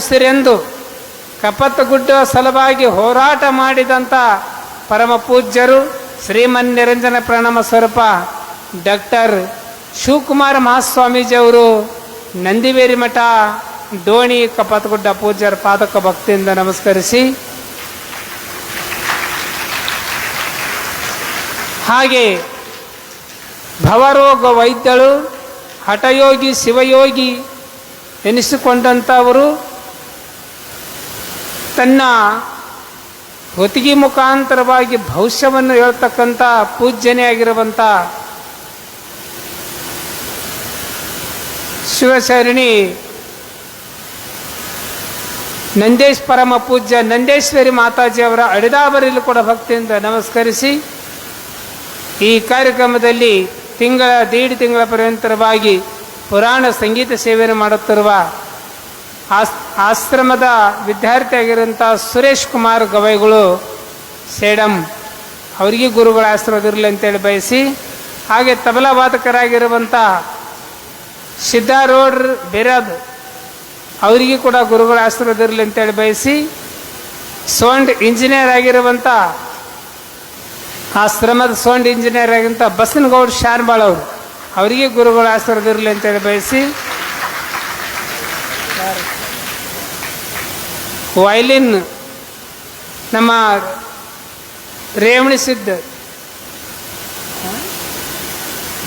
ಉಳಿಸಿರೆಂದು ಕಪತಗುಡ್ಡ ಸಲುವಾಗಿ ಹೋರಾಟ ಮಾಡಿದಂಥ ಪರಮ ಪೂಜ್ಯರು ಶ್ರೀಮನ್ನಿರಂಜನ ಪ್ರಣಾಮ ಸ್ವರೂಪ ಡಾಕ್ಟರ್ ಶಿವಕುಮಾರ ಮಹಾಸ್ವಾಮೀಜಿಯವರು ನಂದಿಬೇರಿ ಮಠ ಡೋಣಿ ಕಪತಗುಡ್ಡ ಪೂಜ್ಯರ ಪಾದಕ ಭಕ್ತಿಯಿಂದ ನಮಸ್ಕರಿಸಿ, ಹಾಗೆ ಭವರೋಗ ವೈದ್ಯರು ಹಠಯೋಗಿ ಶಿವಯೋಗಿ ಎನಿಸಿಕೊಂಡಂಥವರು ತನ್ನ ಹೊತ್ತಿಗೆ ಮುಖಾಂತರವಾಗಿ ಭವಿಷ್ಯವನ್ನು ಹೇಳ್ತಕ್ಕಂಥ ಪೂಜ್ಯನೆಯಾಗಿರುವಂಥ ಶಿವಶರಣಿ ನಂದೇಶ್ ಪರಮ ಪೂಜ್ಯ ನಂದೇಶ್ವರಿ ಮಾತಾಜಿಯವರ ಅಡಿದಾಬರಿಲು ಕೂಡ ಭಕ್ತಿಯಿಂದ ನಮಸ್ಕರಿಸಿ, ಈ ಕಾರ್ಯಕ್ರಮದಲ್ಲಿ ದೀಡ್ ತಿಂಗಳ ಪರ್ಯಂತರವಾಗಿ ಪುರಾಣ ಸಂಗೀತ ಸೇವೆಯನ್ನು ಮಾಡುತ್ತಿರುವ ಆಶ್ರಮದ ವಿದ್ಯಾರ್ಥಿಯಾಗಿರುವಂಥ ಸುರೇಶ್ ಕುಮಾರ್ ಗವೈಗಳು ಸೇಡಂ ಅವರಿಗೆ ಗುರುಗಳ ಆಶೀರ್ವಾದ ಅಂತೇಳಿ ಬಯಸಿ, ಹಾಗೆ ತಬಲಾ ವಾದಕರಾಗಿರುವಂಥ ಸಿದ್ಧಾರೋಡ್ ಬೇರಾದ್ ಅವರಿಗೆ ಕೂಡ ಗುರುಗಳ ಆಶೀರ್ವಾದ ಇರಲಿ ಅಂತೇಳಿ ಬಯಸಿ, ಸೌಂಡ್ ಇಂಜಿನಿಯರ್ ಆಗಿರುವಂಥ ಆಶ್ರಮದ ಸೌಂಡ್ ಇಂಜಿನಿಯರ್ ಆಗಿರುವಂಥ ಬಸನಗೌಡ ಶಾನ್ಬಾಳ್ ಅವರು ಅವರಿಗೆ ಗುರುಗಳ ಆಶೀರ್ವಾದ ಇರಲಿ ಅಂತೇಳಿ ಬಯಸಿ, ವಯಲಿನ್ ನಮ್ಮ ರೇವಣಿ ಸಿದ್ಧ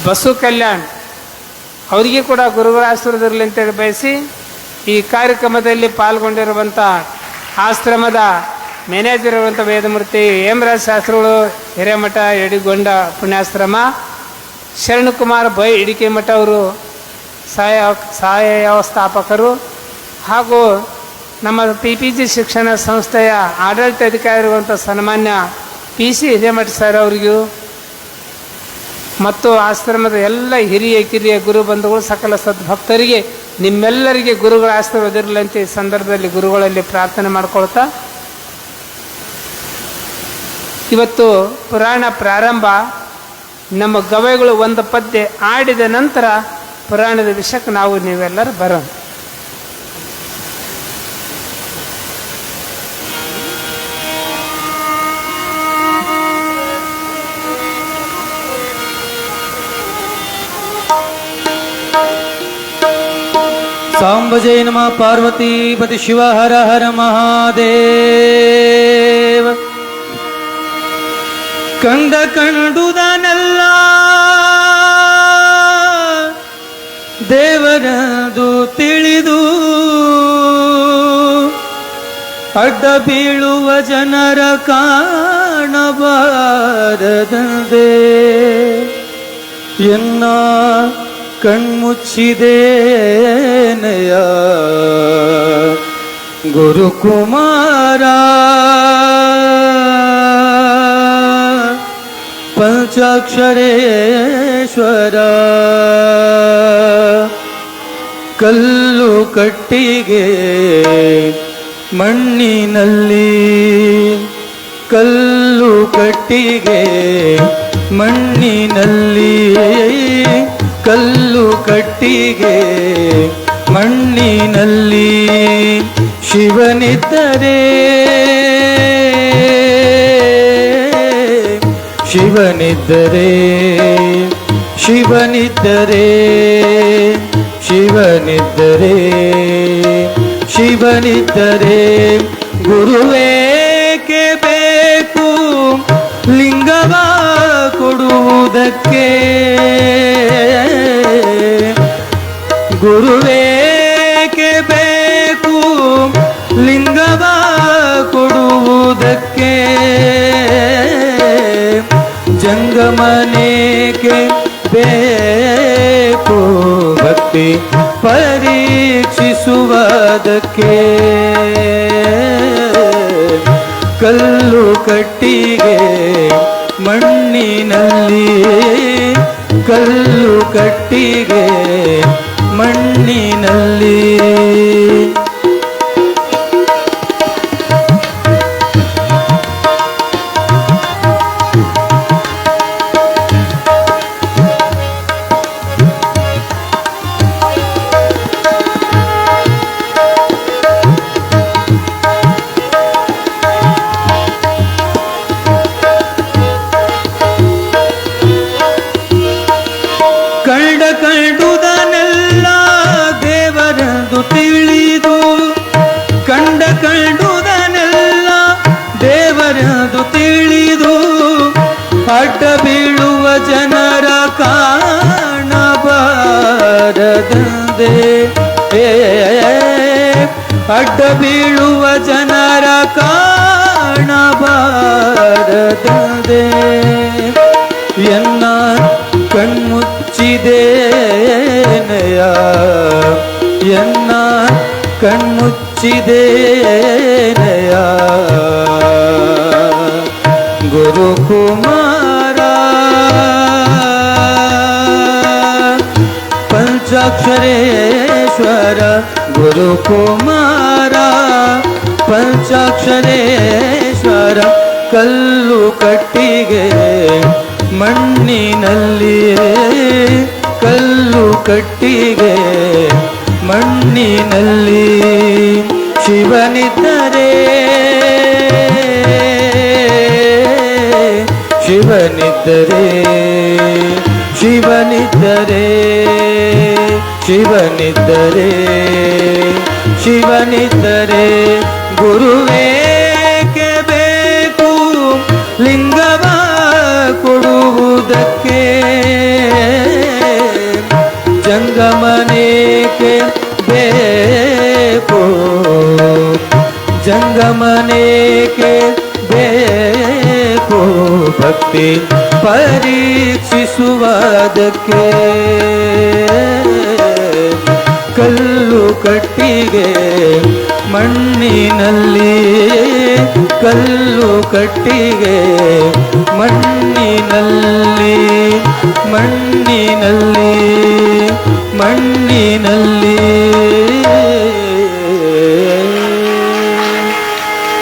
ಬಸು ಕಲ್ಯಾಣ್ ಅವರಿಗೆ ಕೂಡ ಗುರುಗಳ ಆಶೀರ್ವಾದ ಇರಲಿ ಅಂತೇಳಿ ಬಯಸಿ, ಈ ಕಾರ್ಯಕ್ರಮದಲ್ಲಿ ಪಾಲ್ಗೊಂಡಿರುವಂಥ ಆಶ್ರಮದ ಮ್ಯಾನೇಜರ್ ಇರುವಂಥ ವೇದಮೂರ್ತಿ ಹೇಮರಾಜ್ ಶಾಸ್ತ್ರಿಗಳು ಹಿರೇಮಠ ಯಡಿಗೊಂಡ ಪುಣ್ಯಾಶ್ರಮ, ಶರಣಕುಮಾರ್ ಬೈ ಇಡಿಕೆ ಮಠ ಅವರು ಸಹಾಯ ವ್ಯವಸ್ಥಾಪಕರು, ಹಾಗೂ ನಮ್ಮ PPG ಶಿಕ್ಷಣ ಸಂಸ್ಥೆಯ ಆಡಳಿತ ಅಧಿಕಾರಿ ಇರುವಂಥ ಸನ್ಮಾನ್ಯ PC ಹಿರೇಮಠ ಸರ್ ಅವರಿಗೂ ಮತ್ತು ಆಶ್ರಮದ ಎಲ್ಲ ಹಿರಿಯ ಕಿರಿಯ ಗುರು ಬಂಧುಗಳು ಸಕಲ ಸದ್ಭಕ್ತರಿಗೆ ನಿಮ್ಮೆಲ್ಲರಿಗೆ ಗುರುಗಳ ಆಶೀರ್ವಾದ ಇರಲಿ ಅಂತ ಈ ಸಂದರ್ಭದಲ್ಲಿ ಗುರುಗಳಲ್ಲಿ ಪ್ರಾರ್ಥನೆ ಮಾಡ್ಕೊಳ್ತಾ, ಇವತ್ತು ಪುರಾಣ ಪ್ರಾರಂಭ. ನಮ್ಮ ಗವೈಗಳು ಒಂದು ಪದ್ಯ ಆಡಿದ ನಂತರ ಪುರಾಣದ ವಿಷಯಕ್ಕೆ ನಾವು ನೀವೆಲ್ಲರೂ ಬರೋಣ. सांब जय नमः पार्वती पति शिव हर हर महादेव. ಕಂಡ ಕಂಡುದನೆಲ್ಲ ದೇವರದು ತಿಳಿದು ಅಡ್ಡ ಬೀಳುವ ಜನರ ಕಾಣಬಾರದಂತೆ ಎನ್ನ ಕಣ್ಮುಚ್ಚಿದೇನೆಯ ಗುರುಕುಮಾರ ಪಂಚಾಕ್ಷರೇಶ್ವರ ಕಲ್ಲು ಕಟ್ಟಿಗೆ ಮಣ್ಣಿನಲ್ಲಿ ಕಲ್ಲು ಕಟ್ಟಿಗೆ ಮಣ್ಣಿನಲ್ಲಿ ಕಲ್ಲು ಕಟ್ಟಿಗೆ ಮಣ್ಣಿನಲ್ಲಿ ಶಿವನಿದ್ದರೆ ಶಿವನಿದ್ದರೆ ಶಿವನಿದ್ದರೆ ಶಿವನಿದ್ದರೆ ಶಿವನಿದ್ದರೆ ಗುರುವೇಕೆ ಬೇಕು ಲಿಂಗವ ಕೊಡುವುದಕ್ಕೆ ಗುರುವೇಕೆ ಬೇಕು ಲಿಂಗವ ಕೊಡುವುದಕ್ಕೆ ಜಂಗಮನೇಕೆ ಬೇಕು ಭಕ್ತಿ ಪರೀಕ್ಷಿಸುವುದಕ್ಕೆ ಕಲ್ಲು ಕಟ್ಟಿಗೆ ಮಣ್ಣಿನಲ್ಲಿ ಕಲ್ಲು ಕಟ್ಟಿಗೆ ಮಣ್ಣಿನಲ್ಲಿ ಅಡ್ಡ ಬೀಳುವ ಜನರ ಕಾಣಬಾರದಂದೆ ಎನ್ನ ಕಣ್ಮುಚ್ಚಿದೇನೆಯ ಎನ್ನ ಕಣ್ಮುಚ್ಚಿದೇನೆಯ ಗುರುಕುಮಾರ ಪಂಚಾಕ್ಷರೇಶ್ವರ ಗುರುಕುಮಾರ ಪಂಚಾಕ್ಷರೇಶ್ವರ ಕಲ್ಲು ಕಟ್ಟಿಗೆ ಮಣ್ಣಿನಲ್ಲಿಯೇ ಕಲ್ಲು ಕಟ್ಟಿಗೆ ಮಣ್ಣಿನಲ್ಲಿ ಶಿವನಿದ್ದರೆ ಶಿವನಿದ್ದರೆ ಶಿವನಿದ್ದರೆ ಶಿವನಿದ್ದರೆ ಶಿವನಿದ್ದರೆ ಗುರುವೇಕೆ ಬೇಕು ಲಿಂಗವ ಕೊಡುವುದಕ್ಕೆ ಜಂಗಮನೇಕೆ ಬೇಕು ಜಂಗಮನೇಕೆ ಬೇಕು ಭಕ್ತಿ ಪರೀಕ್ಷಿಸುವುದಕ್ಕೆ ಕಲ್ಲು ಕಟ್ಟಿಗೆ ಮಣ್ಣಿನಲ್ಲಿ ಕಲ್ಲು ಕಟ್ಟಿಗೆ ಮಣ್ಣಿನಲ್ಲಿ ಮಣ್ಣಿನಲ್ಲಿ ಮಣ್ಣಿನಲ್ಲಿ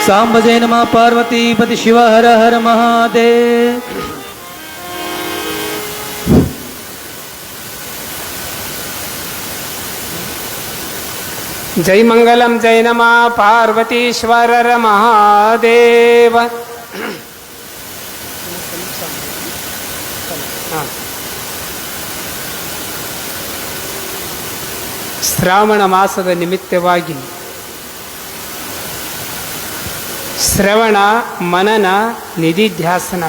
ಸಾಂಬ ಜಯ ನಮಃ ಪಾರ್ವತೀಪತಿ ಶಿವ ಹರ ಹರ ಮಹಾದೇವ್. ಜೈ ಮಂಗಲಂ ಜೈ ನಮಃ ಪಾರ್ವತೀಶ್ವರರ ಮಹಾದೇವ. ಶ್ರಾವಣ ಮಾಸದ ನಿಮಿತ್ತವಾಗಿ ಶ್ರವಣ ಮನನ ನಿಧಿಧ್ಯಾಸನ.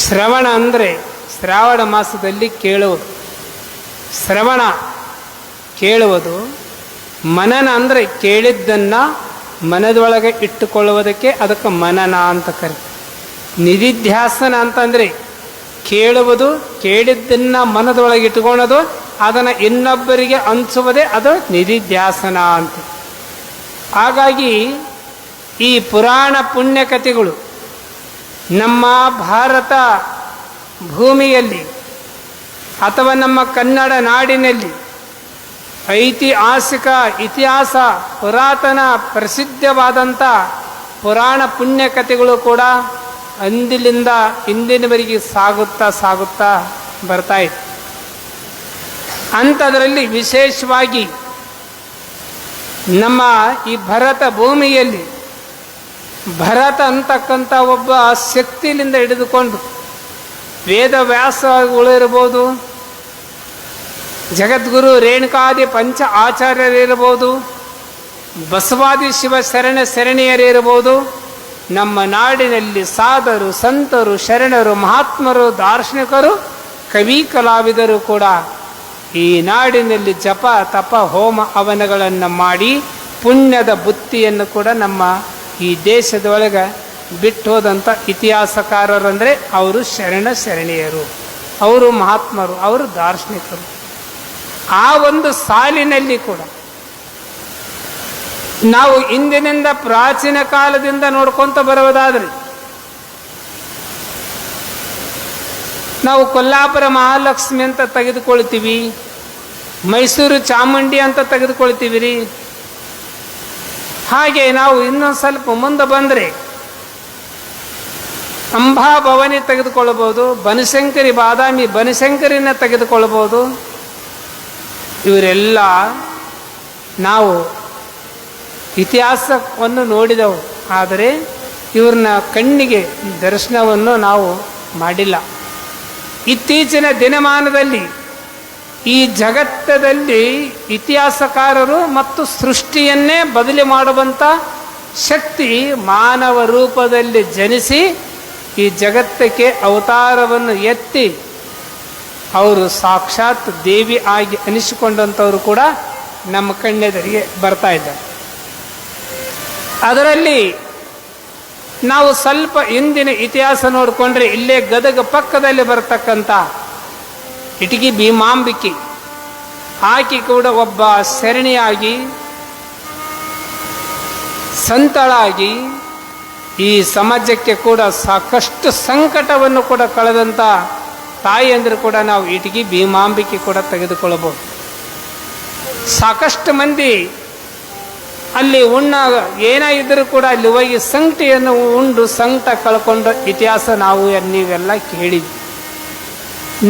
ಶ್ರವಣ ಅಂದರೆ ಶ್ರಾವಣ ಮಾಸದಲ್ಲಿ ಕೇಳುವುದು, ಶ್ರವಣ ಕೇಳುವುದು. ಮನನ ಅಂದರೆ ಕೇಳಿದ್ದನ್ನು ಮನದೊಳಗೆ ಇಟ್ಟುಕೊಳ್ಳುವುದಕ್ಕೆ ಅದಕ್ಕೆ ಮನನ ಅಂತ ಕರೀತಾರೆ. ನಿಧಿಧ್ಯಾಸನ ಅಂತಂದರೆ ಕೇಳುವುದು, ಕೇಳಿದ್ದನ್ನು ಮನದೊಳಗೆ ಇಟ್ಕೊಳ್ಳೋದು, ಅದನ್ನು ಇನ್ನೊಬ್ಬರಿಗೆ ಹಂಚುವುದೇ ಅದು ನಿಧಿಧ್ಯಾಸನ ಅಂತ. ಹಾಗಾಗಿ ಈ ಪುರಾಣ ಪುಣ್ಯಕಥೆಗಳು ನಮ್ಮ ಭಾರತ ಭೂಮಿಯಲ್ಲಿ ಅಥವಾ ನಮ್ಮ ಕನ್ನಡ ನಾಡಿನಲ್ಲಿ ಐತಿಹಾಸಿಕ ಇತಿಹಾಸ ಪುರಾತನ ಪ್ರಸಿದ್ಧವಾದಂಥ ಪುರಾಣ ಪುಣ್ಯಕಥೆಗಳು ಕೂಡ ಅಂದಿನಿಂದ ಇಂದಿನವರೆಗೆ ಸಾಗುತ್ತಾ ಬರ್ತಾ ಇದೆ. ಅಂಥದ್ರಲ್ಲಿ ವಿಶೇಷವಾಗಿ ನಮ್ಮ ಈ ಭರತ ಭೂಮಿಯಲ್ಲಿ ಭರತ ಅಂತಕ್ಕಂಥ ಒಬ್ಬ ಶಕ್ತಿಯಿಂದ ಹಿಡಿದುಕೊಂಡು ವೇದವ್ಯಾಸಗಳು ಇರ್ಬೋದು, ಜಗದ್ಗುರು ರೇಣುಕಾದಿ ಪಂಚ ಆಚಾರ್ಯರಿರ್ಬೋದು, ಬಸವಾದಿ ಶಿವ ಶರಣೆಯರಿರ್ಬೋದು, ನಮ್ಮ ನಾಡಿನಲ್ಲಿ ಸಾಧರು ಸಂತರು ಶರಣರು ಮಹಾತ್ಮರು ದಾರ್ಶನಿಕರು ಕವಿ ಕಲಾವಿದರು ಕೂಡ ಈ ನಾಡಿನಲ್ಲಿ ಜಪ ತಪ ಹೋಮ ಹವನಗಳನ್ನು ಮಾಡಿ ಪುಣ್ಯದ ಬುತ್ತಿಯನ್ನು ಕೂಡ ನಮ್ಮ ಈ ದೇಶದೊಳಗೆ ಬಿಟ್ಟು ಹೋದಂಥ ಇತಿಹಾಸಕಾರರಂದರೆ ಅವರು ಶರಣೆಯರು, ಅವರು ಮಹಾತ್ಮರು, ಅವರು ದಾರ್ಶನಿಕರು. ಆ ಒಂದು ಸಾಲಿನಲ್ಲಿ ಕೂಡ ನಾವು ಇಂದಿನಿಂದ ಪ್ರಾಚೀನ ಕಾಲದಿಂದ ನೋಡ್ಕೊತ ಬರುವುದಾದರೆ ನಾವು ಕೊಲ್ಲಾಪುರ ಮಹಾಲಕ್ಷ್ಮಿ ಅಂತ ತೆಗೆದುಕೊಳ್ತೀವಿ, ಮೈಸೂರು ಚಾಮುಂಡಿ ಅಂತ ತೆಗೆದುಕೊಳ್ತೀವಿ ರೀ. ಹಾಗೆ ನಾವು ಇನ್ನೊಂದು ಸ್ವಲ್ಪ ಮುಂದೆ ಬಂದರೆ ಅಂಬಾಭವಾನಿ ತೆಗೆದುಕೊಳ್ಳಬಹುದು, ಬನಶಂಕರಿ ಬಾದಾಮಿ ಬನಶಂಕರಿನ ತೆಗೆದುಕೊಳ್ಳಬಹುದು. ಇವರೆಲ್ಲ ನಾವು ಇತಿಹಾಸವನ್ನು ನೋಡಿದವು, ಆದರೆ ಇವ್ರನ್ನ ಕಣ್ಣಿಗೆ ದರ್ಶನವನ್ನು ನಾವು ಮಾಡಿಲ್ಲ. ಇತ್ತೀಚಿನ ದಿನಮಾನದಲ್ಲಿ ಈ ಜಗತ್ತದಲ್ಲಿ ಇತಿಹಾಸಕಾರರು ಮತ್ತು ಸೃಷ್ಟಿಯನ್ನೇ ಬದಲಿ ಮಾಡುವಂಥ ಶಕ್ತಿ ಮಾನವ ರೂಪದಲ್ಲಿ ಜನಿಸಿ ಈ ಜಗತ್ತಕ್ಕೆ ಅವತಾರವನ್ನು ಎತ್ತಿ ಅವರು ಸಾಕ್ಷಾತ್ ದೇವಿ ಆಗಿ ಅನಿಸಿಕೊಂಡಂಥವರು ಕೂಡ ನಮ್ಮ ಕಣ್ಣೆದುರಿಗೆ ಬರ್ತಾ ಇದ್ದಾರೆ. ಅದರಲ್ಲಿ ನಾವು ಸ್ವಲ್ಪ ಹಿಂದಿನ ಇತಿಹಾಸ ನೋಡಿಕೊಂಡ್ರೆ ಇಲ್ಲೇ ಗದಗ ಪಕ್ಕದಲ್ಲಿ ಬರತಕ್ಕಂಥ ಇಟಗಿ ಭೀಮಾಂಬಿಕೆ, ಆಕೆ ಕೂಡ ಒಬ್ಬ ಶರಣಿಯಾಗಿ ಸಂತಳಾಗಿ ಈ ಸಮಾಜಕ್ಕೆ ಕೂಡ ಸಾಕಷ್ಟು ಸಂಕಟವನ್ನು ಕೂಡ ಕಳೆದಂಥ ತಾಯಿ ಅಂದರೆ ಕೂಡ ನಾವು ಇಟಗಿ ಭೀಮಾಂಬಿಕೆ ಕೂಡ ತೆಗೆದುಕೊಳ್ಳಬಹುದು. ಸಾಕಷ್ಟು ಮಂದಿ ಅಲ್ಲಿ ಏನಾಗಿದ್ದರೂ ಕೂಡ ಅಲ್ಲಿ ಹೋಗಿ ಸಂಕಟಿಯನ್ನು ಉಂಡು ಸಂಕಟ ಕಳ್ಕೊಂಡ ಇತಿಹಾಸ ನಾವು ನೀವೆಲ್ಲ ಕೇಳಿದ್ವಿ.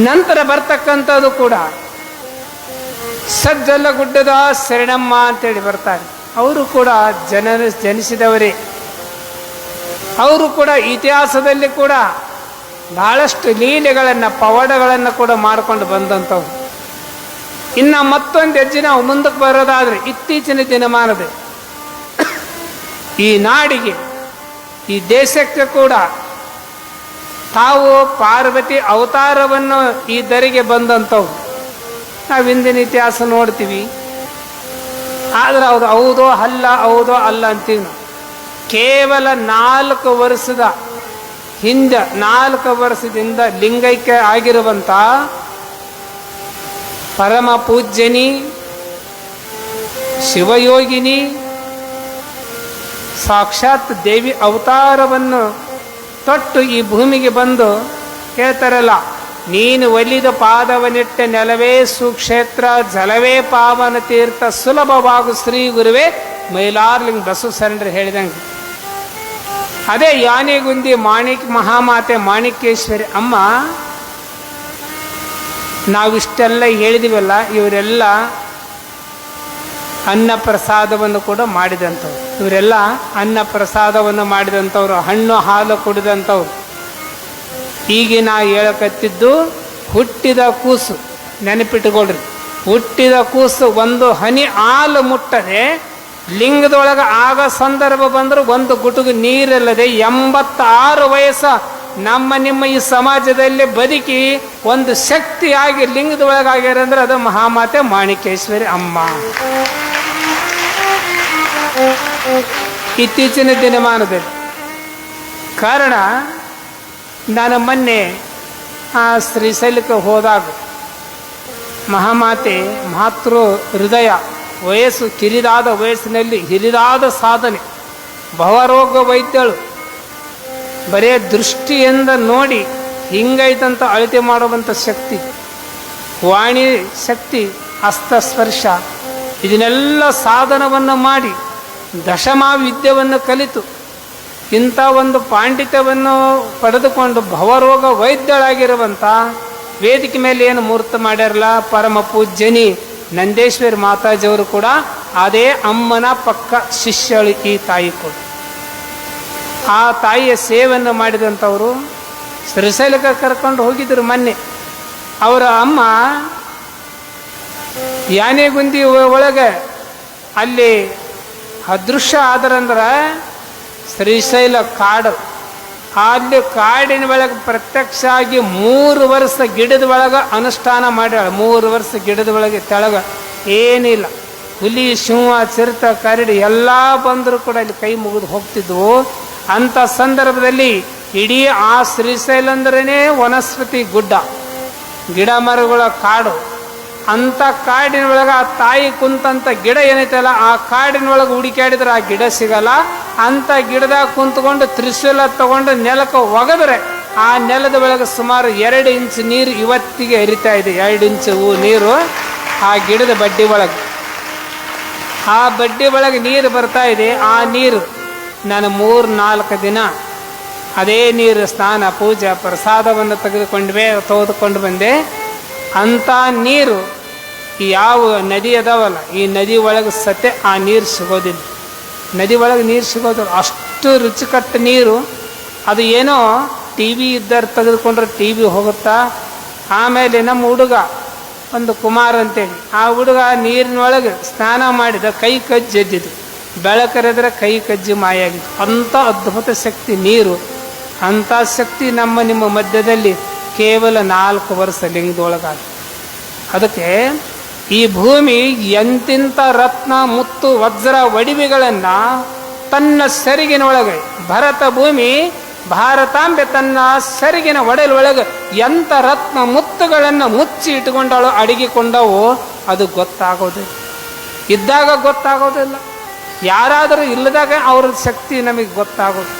ನಂತರ ಬರ್ತಕ್ಕಂಥದ್ದು ಕೂಡ ಸಜ್ಜಲಗುಡ್ಡದ ಶರಣಮ್ಮ ಅಂತೇಳಿ ಬರ್ತಾರೆ. ಅವರು ಕೂಡ ಜನಿಸಿದವರೇ. ಅವರು ಕೂಡ ಇತಿಹಾಸದಲ್ಲಿ ಕೂಡ ಬಹಳಷ್ಟು ಲೀಲೆಗಳನ್ನು ಪವಾಡಗಳನ್ನು ಕೂಡ ಮಾಡಿಕೊಂಡು ಬಂದಂಥವ್ರು. ಇನ್ನು ಮತ್ತೊಂದು ಹೆಜ್ಜೆ ನಾವು ಮುಂದಕ್ಕೆ ಬರೋದಾದರೆ ಇತ್ತೀಚಿನ ದಿನಮಾನದ ಈ ನಾಡಿಗೆ ಈ ದೇಶಕ್ಕೆ ಕೂಡ ತಾವು ಪಾರ್ವತಿ ಅವತಾರವನ್ನು ಈ ದರಿಗೆ ಬಂದಂಥವ್ರು. ನಾವು ಹಿಂದಿನ ಇತಿಹಾಸ ನೋಡ್ತೀವಿ, ಆದರೆ ಹೌದೋ ಅಲ್ಲ ಅಂತೀವಿ ನಾವು. ಕೇವಲ 4 ವರ್ಷದ ಹಿಂದೆ 4 ವರ್ಷದಿಂದ ಲಿಂಗೈಕ್ಯ ಆಗಿರುವಂಥ ಪರಮ ಪೂಜ್ಯನಿ ಶಿವಯೋಗಿನಿ ಸಾಕ್ಷಾತ್ ದೇವಿ ಅವತಾರವನ್ನು ತೊಟ್ಟು ಈ ಭೂಮಿಗೆ ಬಂದು ಹೇಳ್ತಾರಲ್ಲ, ನೀನು ಒಲಿದ ಪಾದವನಿಟ್ಟ ನೆಲವೇ ಸುಕ್ಷೇತ್ರ, ಜಲವೇ ಪಾವನ ತೀರ್ಥ, ಸುಲಭವಾಗು ಶ್ರೀ ಗುರುವೇ ಮೈಲಾರ್ಲಿಂಗ ಬಸವಶರಣರು ಹೇಳಿದಂಗೆ. ಅದೇ ಯಾನೆಗುಂದಿ ಮಹಾಮಾತೆ ಮಾಣಿಕೇಶ್ವರಿ ಅಮ್ಮ. ನಾವಿಷ್ಟೆಲ್ಲ ಹೇಳಿದಿವಲ್ಲ, ಇವರೆಲ್ಲ ಅನ್ನ ಪ್ರಸಾದವನ್ನು ಕೂಡ ಮಾಡಿದಂಥವ್ರು. ಇವರೆಲ್ಲ ಅನ್ನ ಪ್ರಸಾದವನ್ನು ಮಾಡಿದಂಥವ್ರು, ಹಣ್ಣು ಹಾಲು ಕುಡಿದಂಥವ್ರು. ಈಗ ನಾ ಹೇಳಕತ್ತಿದ್ದು ಹುಟ್ಟಿದ ಕೂಸು, ನೆನಪಿಟ್ಟುಕೊಳ್ರಿ. ಹುಟ್ಟಿದ ಕೂಸು ಒಂದು ಹನಿ ಹಾಲು ಮುಟ್ಟದೆ ಲಿಂಗದೊಳಗೆ ಆಗ ಸಂದರ್ಭ ಬಂದರೂ ಒಂದು ಗುಟುಗು ನೀರಿಲ್ಲದೆ 86 ವಯಸ್ಸ ನಿಮ್ಮ ಈ ಸಮಾಜದಲ್ಲಿ ಬದುಕಿ ಒಂದು ಶಕ್ತಿಯಾಗಿ ಲಿಂಗದೊಳಗಾಗ್ಯಾರಂದ್ರೆ ಅದು ಮಹಾಮಾತೆ ಮಾಣಿಕೇಶ್ವರಿ ಅಮ್ಮ. ಇತ್ತೀಚಿನ ದಿನಮಾನದಲ್ಲಿ ಕಾರಣ, ನಾನು ಮೊನ್ನೆ ಆ ಶ್ರೀಶೈಲಕ್ಕೆ ಹೋದಾಗ ಮಹಾಮಾತೆ ಮಾತೃ ಹೃದಯ, ವಯಸ್ಸು ಕಿರಿದಾದ ವಯಸ್ಸಿನಲ್ಲಿ ಹಿರಿದಾದ ಸಾಧನೆ, ಭವರೋಗ ವೈದ್ಯಳು, ಬರೇ ದೃಷ್ಟಿಯಿಂದ ನೋಡಿ ಹಿಂಗೈತಂತ ಅಳತೆ ಮಾಡುವಂಥ ಶಕ್ತಿ, ವಾಣಿ ಶಕ್ತಿ, ಹಸ್ತಸ್ಪರ್ಶ, ಇದನ್ನೆಲ್ಲ ಸಾಧನವನ್ನು ಮಾಡಿ ದಶಮವಿದ್ಯೆಯನ್ನು ಕಲಿತು ಇಂಥ ಒಂದು ಪಾಂಡಿತ್ಯವನ್ನು ಪಡೆದುಕೊಂಡು ಭವರೋಗ ವೈದ್ಯಳಾಗಿರುವಂಥ ವೇದಿಕೆ ಮೇಲೆ ಏನು ಮುಹೂರ್ತ ಮಾಡ್ಯಾರಲ್ಲ ಪರಮ ಪೂಜ್ಯನಿ ನಂದೇಶ್ವರಿ ಮಾತಾಜಿಯವರು ಕೂಡ ಅದೇ ಅಮ್ಮನ ಪಕ್ಕ ಶಿಷ್ಯಳು ಈ ತಾಯಿ ಕೂಡ. ಆ ತಾಯಿಯ ಸೇವೆಯನ್ನು ಮಾಡಿದಂಥವರು ಶ್ರೀಶೈಲಕ್ಕೆ ಕರ್ಕೊಂಡು ಹೋಗಿದ್ರು ಮೊನ್ನೆ. ಅವರ ಅಮ್ಮ ಯಾನೆಗುಂದಿ ಒಳಗೆ ಅಲ್ಲಿ ಅದೃಶ್ಯ ಆದರಂದ್ರೆ ಶ್ರೀಶೈಲ ಕಾಡು. ಅಲ್ಲಿ ಕಾಡಿನ ಒಳಗೆ ಪ್ರತ್ಯಕ್ಷ ಆಗಿ 3 ವರ್ಷ ಗಿಡದ ಒಳಗೆ ಅನುಷ್ಠಾನ ಮಾಡ್ಯಾಳ. 3 ವರ್ಷ ಗಿಡದ ಒಳಗೆ ತೆಳಗೆ ಏನಿಲ್ಲ, ಹುಲಿ ಸಿಂಹ ಚಿರತ ಕರಡಿ ಎಲ್ಲ ಬಂದರೂ ಕೂಡ ಅಲ್ಲಿ ಕೈ ಮುಗಿದು ಹೋಗ್ತಿದ್ವು. ಅಂಥ ಸಂದರ್ಭದಲ್ಲಿ ಇಡೀ ಆ ಶ್ರೀಶೈಲ ಅಂದ್ರೇ ವನಸ್ಪತಿ ಗುಡ್ಡ, ಗಿಡ ಮರಗಳ ಕಾಡು. ಅಂಥ ಕಾಡಿನ ಒಳಗೆ ಆ ತಾಯಿ ಕುಂತಂಥ ಗಿಡ ಏನೈತಲ್ಲ, ಆ ಕಾಡಿನೊಳಗೆ ಹುಡುಕಾಡಿದ್ರೆ ಆ ಗಿಡ ಸಿಗಲ್ಲ. ಅಂಥ ಗಿಡದಾಗ ಕುಂತ್ಕೊಂಡು ತ್ರಿಶೂಲ ತಗೊಂಡು ನೆಲಕ್ಕೆ ಒಗೆದ್ರೆ ಆ ನೆಲದ ಒಳಗೆ ಸುಮಾರು 2 ಇಂಚು ನೀರು ಇವತ್ತಿಗೆ ಹರಿತಾ ಇದೆ. 2 ಇಂಚು ನೀರು ಆ ಗಿಡದ ಬಡ್ಡಿ ಒಳಗೆ, ಆ ಬಡ್ಡಿ ಒಳಗೆ ನೀರು ಬರ್ತಾ ಇದೆ. ಆ ನೀರು ನಾನು 3-4 ದಿನ ಅದೇ ನೀರು ಸ್ನಾನ ಪೂಜೆ ಪ್ರಸಾದವನ್ನು ತೆಗೆದುಕೊಂಡು ಬಂದೆ. ಅಂಥ ನೀರು ಯಾವ ನದಿ ಅದಾವಲ್ಲ, ಈ ನದಿ ಒಳಗೆ ಸತೆ ಆ ನೀರು ಸಿಗೋದಿಲ್ಲ. ನದಿ ಒಳಗೆ ನೀರು ಸಿಗೋದಿಲ್ಲ, ಅಷ್ಟು ರುಚಿಕಟ್ಟ ನೀರು. ಅದು ಏನೋ ಟಿ ವಿ ಇದ್ದರು ತೆಗೆದುಕೊಂಡ್ರೆ ಟಿ ವಿ ಹೋಗುತ್ತಾ. ಆಮೇಲೆ ನಮ್ಮ ಹುಡುಗ ಒಂದು ಕುಮಾರ್ ಅಂತೇಳಿ, ಆ ಹುಡುಗ ನೀರಿನೊಳಗೆ ಸ್ನಾನ ಮಾಡಿದ, ಕೈ ಕಜ್ಜಿ ಎದ್ದಿದ್ದು, ಬೆಳಕರೆದ್ರೆ ಕೈ ಕಜ್ಜಿ ಮಾಯಾಗಿತ್ತು. ಅಂಥ ಅದ್ಭುತ ಶಕ್ತಿ ನೀರು. ಅಂಥ ಶಕ್ತಿ ನಿಮ್ಮ ಮಧ್ಯದಲ್ಲಿ ಕೇವಲ 4 ವರ್ಷ ಲಿಂಗದೊಳಗಾದ. ಅದಕ್ಕೆ ಈ ಭೂಮಿ ಎಂತಿಂಥ ರತ್ನ ಮುತ್ತು ವಜ್ರ ಒಡವೆಗಳನ್ನು ತನ್ನ ಸೆರಗಿನೊಳಗೆ, ಭರತ ಭೂಮಿ ಭಾರತಾಂಬೆ ತನ್ನ ಸೆರಗಿನ ಒಡಲೊಳಗೆ ಎಂಥ ರತ್ನ ಮುತ್ತುಗಳನ್ನು ಮುಚ್ಚಿ ಇಟ್ಟುಕೊಂಡಳು, ಅಡಗಿಕೊಂಡವು. ಅದು ಗೊತ್ತಾಗೋದಿಲ್ಲ, ಇದ್ದಾಗ ಗೊತ್ತಾಗೋದಿಲ್ಲ. ಯಾರಾದರೂ ಇಲ್ಲದಾಗ ಅವ್ರ ಶಕ್ತಿ ನಮಗೆ ಗೊತ್ತಾಗೋದು.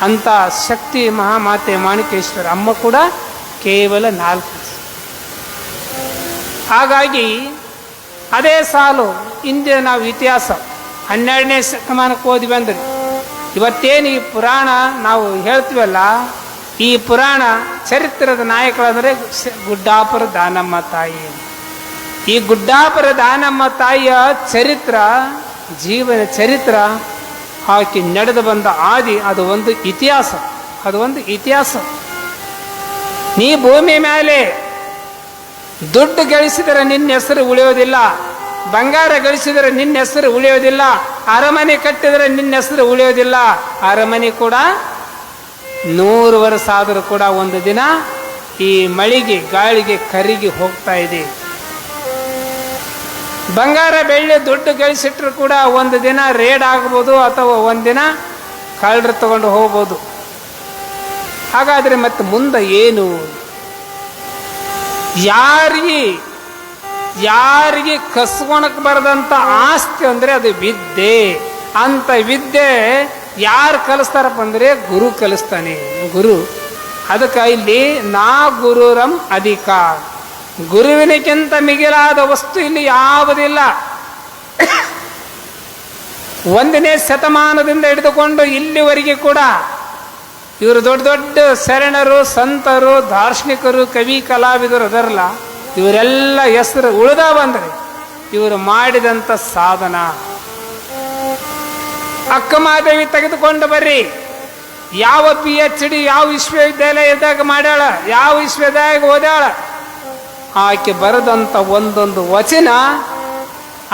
ಅಂಥ ಶಕ್ತಿ ಮಹಾಮಾತೆ ಮಾಣಿಕೇಶ್ವರ ಅಮ್ಮ ಕೂಡ ಕೇವಲ 4. ಹಾಗಾಗಿ ಅದೇ ಸಾಲು ಹಿಂದೆ ನಾವು ಇತಿಹಾಸ 12ನೇ ಶತಮಾನಕ್ಕೆ ಓದಿ ಬಂದ್ರಿ. ಇವತ್ತೇನು ಈ ಪುರಾಣ ನಾವು ಹೇಳ್ತೀವಲ್ಲ, ಈ ಪುರಾಣ ಚರಿತ್ರದ ನಾಯಕರಂದರೆ ಗುಡ್ಡಾಪುರ ದಾನಮ್ಮ ತಾಯಿ. ಈ ಗುಡ್ಡಾಪುರ ದಾನಮ್ಮ ತಾಯಿಯ ಚರಿತ್ರ, ಜೀವನ ಚರಿತ್ರ, ಆಕೆ ನಡೆದು ಬಂದ ಆದಿ, ಅದು ಒಂದು ಇತಿಹಾಸ. ಅದು ಒಂದು ಇತಿಹಾಸ. ನೀ ಭೂಮಿ ಮೇಲೆ ದುಡ್ಡು ಗಳಿಸಿದರೆ ನಿನ್ನ ಹೆಸರು ಉಳಿಯೋದಿಲ್ಲ, ಬಂಗಾರ ಗಳಿಸಿದರೆ ನಿನ್ನ ಹೆಸರು ಉಳಿಯೋದಿಲ್ಲ, ಅರಮನೆ ಕಟ್ಟಿದರೆ ನಿನ್ನ ಹೆಸರು ಉಳಿಯೋದಿಲ್ಲ. ಅರಮನೆ ಕೂಡ 100 ವರ್ಷ ಆದರೂ ಕೂಡ ಒಂದು ದಿನ ಈ ಮಳೆಗೆ ಗಾಳಿಗೆ ಕರಿಗೆ ಹೋಗ್ತಾ ಇದೆ. ಬಂಗಾರ ಬೆಳ್ಳಿ ದುಡ್ಡು ಗಳಿಸಿಟ್ರು ಕೂಡ ಒಂದು ದಿನ ರೇಡ್ ಆಗ್ಬೋದು, ಅಥವಾ ಒಂದಿನ ಕಳ್ಳರು ತಗೊಂಡು ಹೋಗ್ಬೋದು. ಹಾಗಾದರೆ ಮತ್ತೆ ಮುಂದೆ ಏನು? ಯಾರಿಗೆ ಕಸ್ಕೊಳಕ್ ಬರದಂತ ಆಸ್ತಿ ಅಂದ್ರೆ ಅದು ವಿದ್ಯೆ. ಅಂತ ವಿದ್ಯೆ ಯಾರು ಕಲಿಸ್ತಾರಪ್ಪ ಅಂದ್ರೆ ಗುರು ಕಲಿಸ್ತಾನೆ. ಗುರು. ಅದಕ್ಕೆ ಇಲ್ಲಿ ನಾ ಗುರುರಂ ಅಧಿಕ, ಗುರುವಿನಕ್ಕಿಂತ ಮಿಗಿಲಾದ ವಸ್ತು ಇಲ್ಲಿ ಯಾವುದಿಲ್ಲ. 1ನೇ ಶತಮಾನದಿಂದ ಹಿಡಿದುಕೊಂಡು ಇಲ್ಲಿವರೆಗೆ ಕೂಡ ಇವರು ದೊಡ್ಡ ದೊಡ್ಡ ಶರಣರು, ಸಂತರು, ದಾರ್ಶನಿಕರು, ಕವಿ, ಕಲಾವಿದರು ಅದರಲ್ಲ, ಇವರೆಲ್ಲ ಹೆಸರು ಉಳಿದ ಬಂದ್ರೆ ಇವರು ಮಾಡಿದಂಥ ಸಾಧನ. ಅಕ್ಕಮಹಾದೇವಿ ತೆಗೆದುಕೊಂಡು ಬರ್ರಿ, ಯಾವ PhD ಯಾವ ವಿಶ್ವವಿದ್ಯಾಲಯದಾಗ ಮಾಡ್ಯಾಳ, ಯಾವ ವಿಶ್ವವಿದ್ಯಾಲಯ ಓದ್ಯಾಳ, ಆಕೆ ಬರೆದಂಥ ಒಂದೊಂದು ವಚನ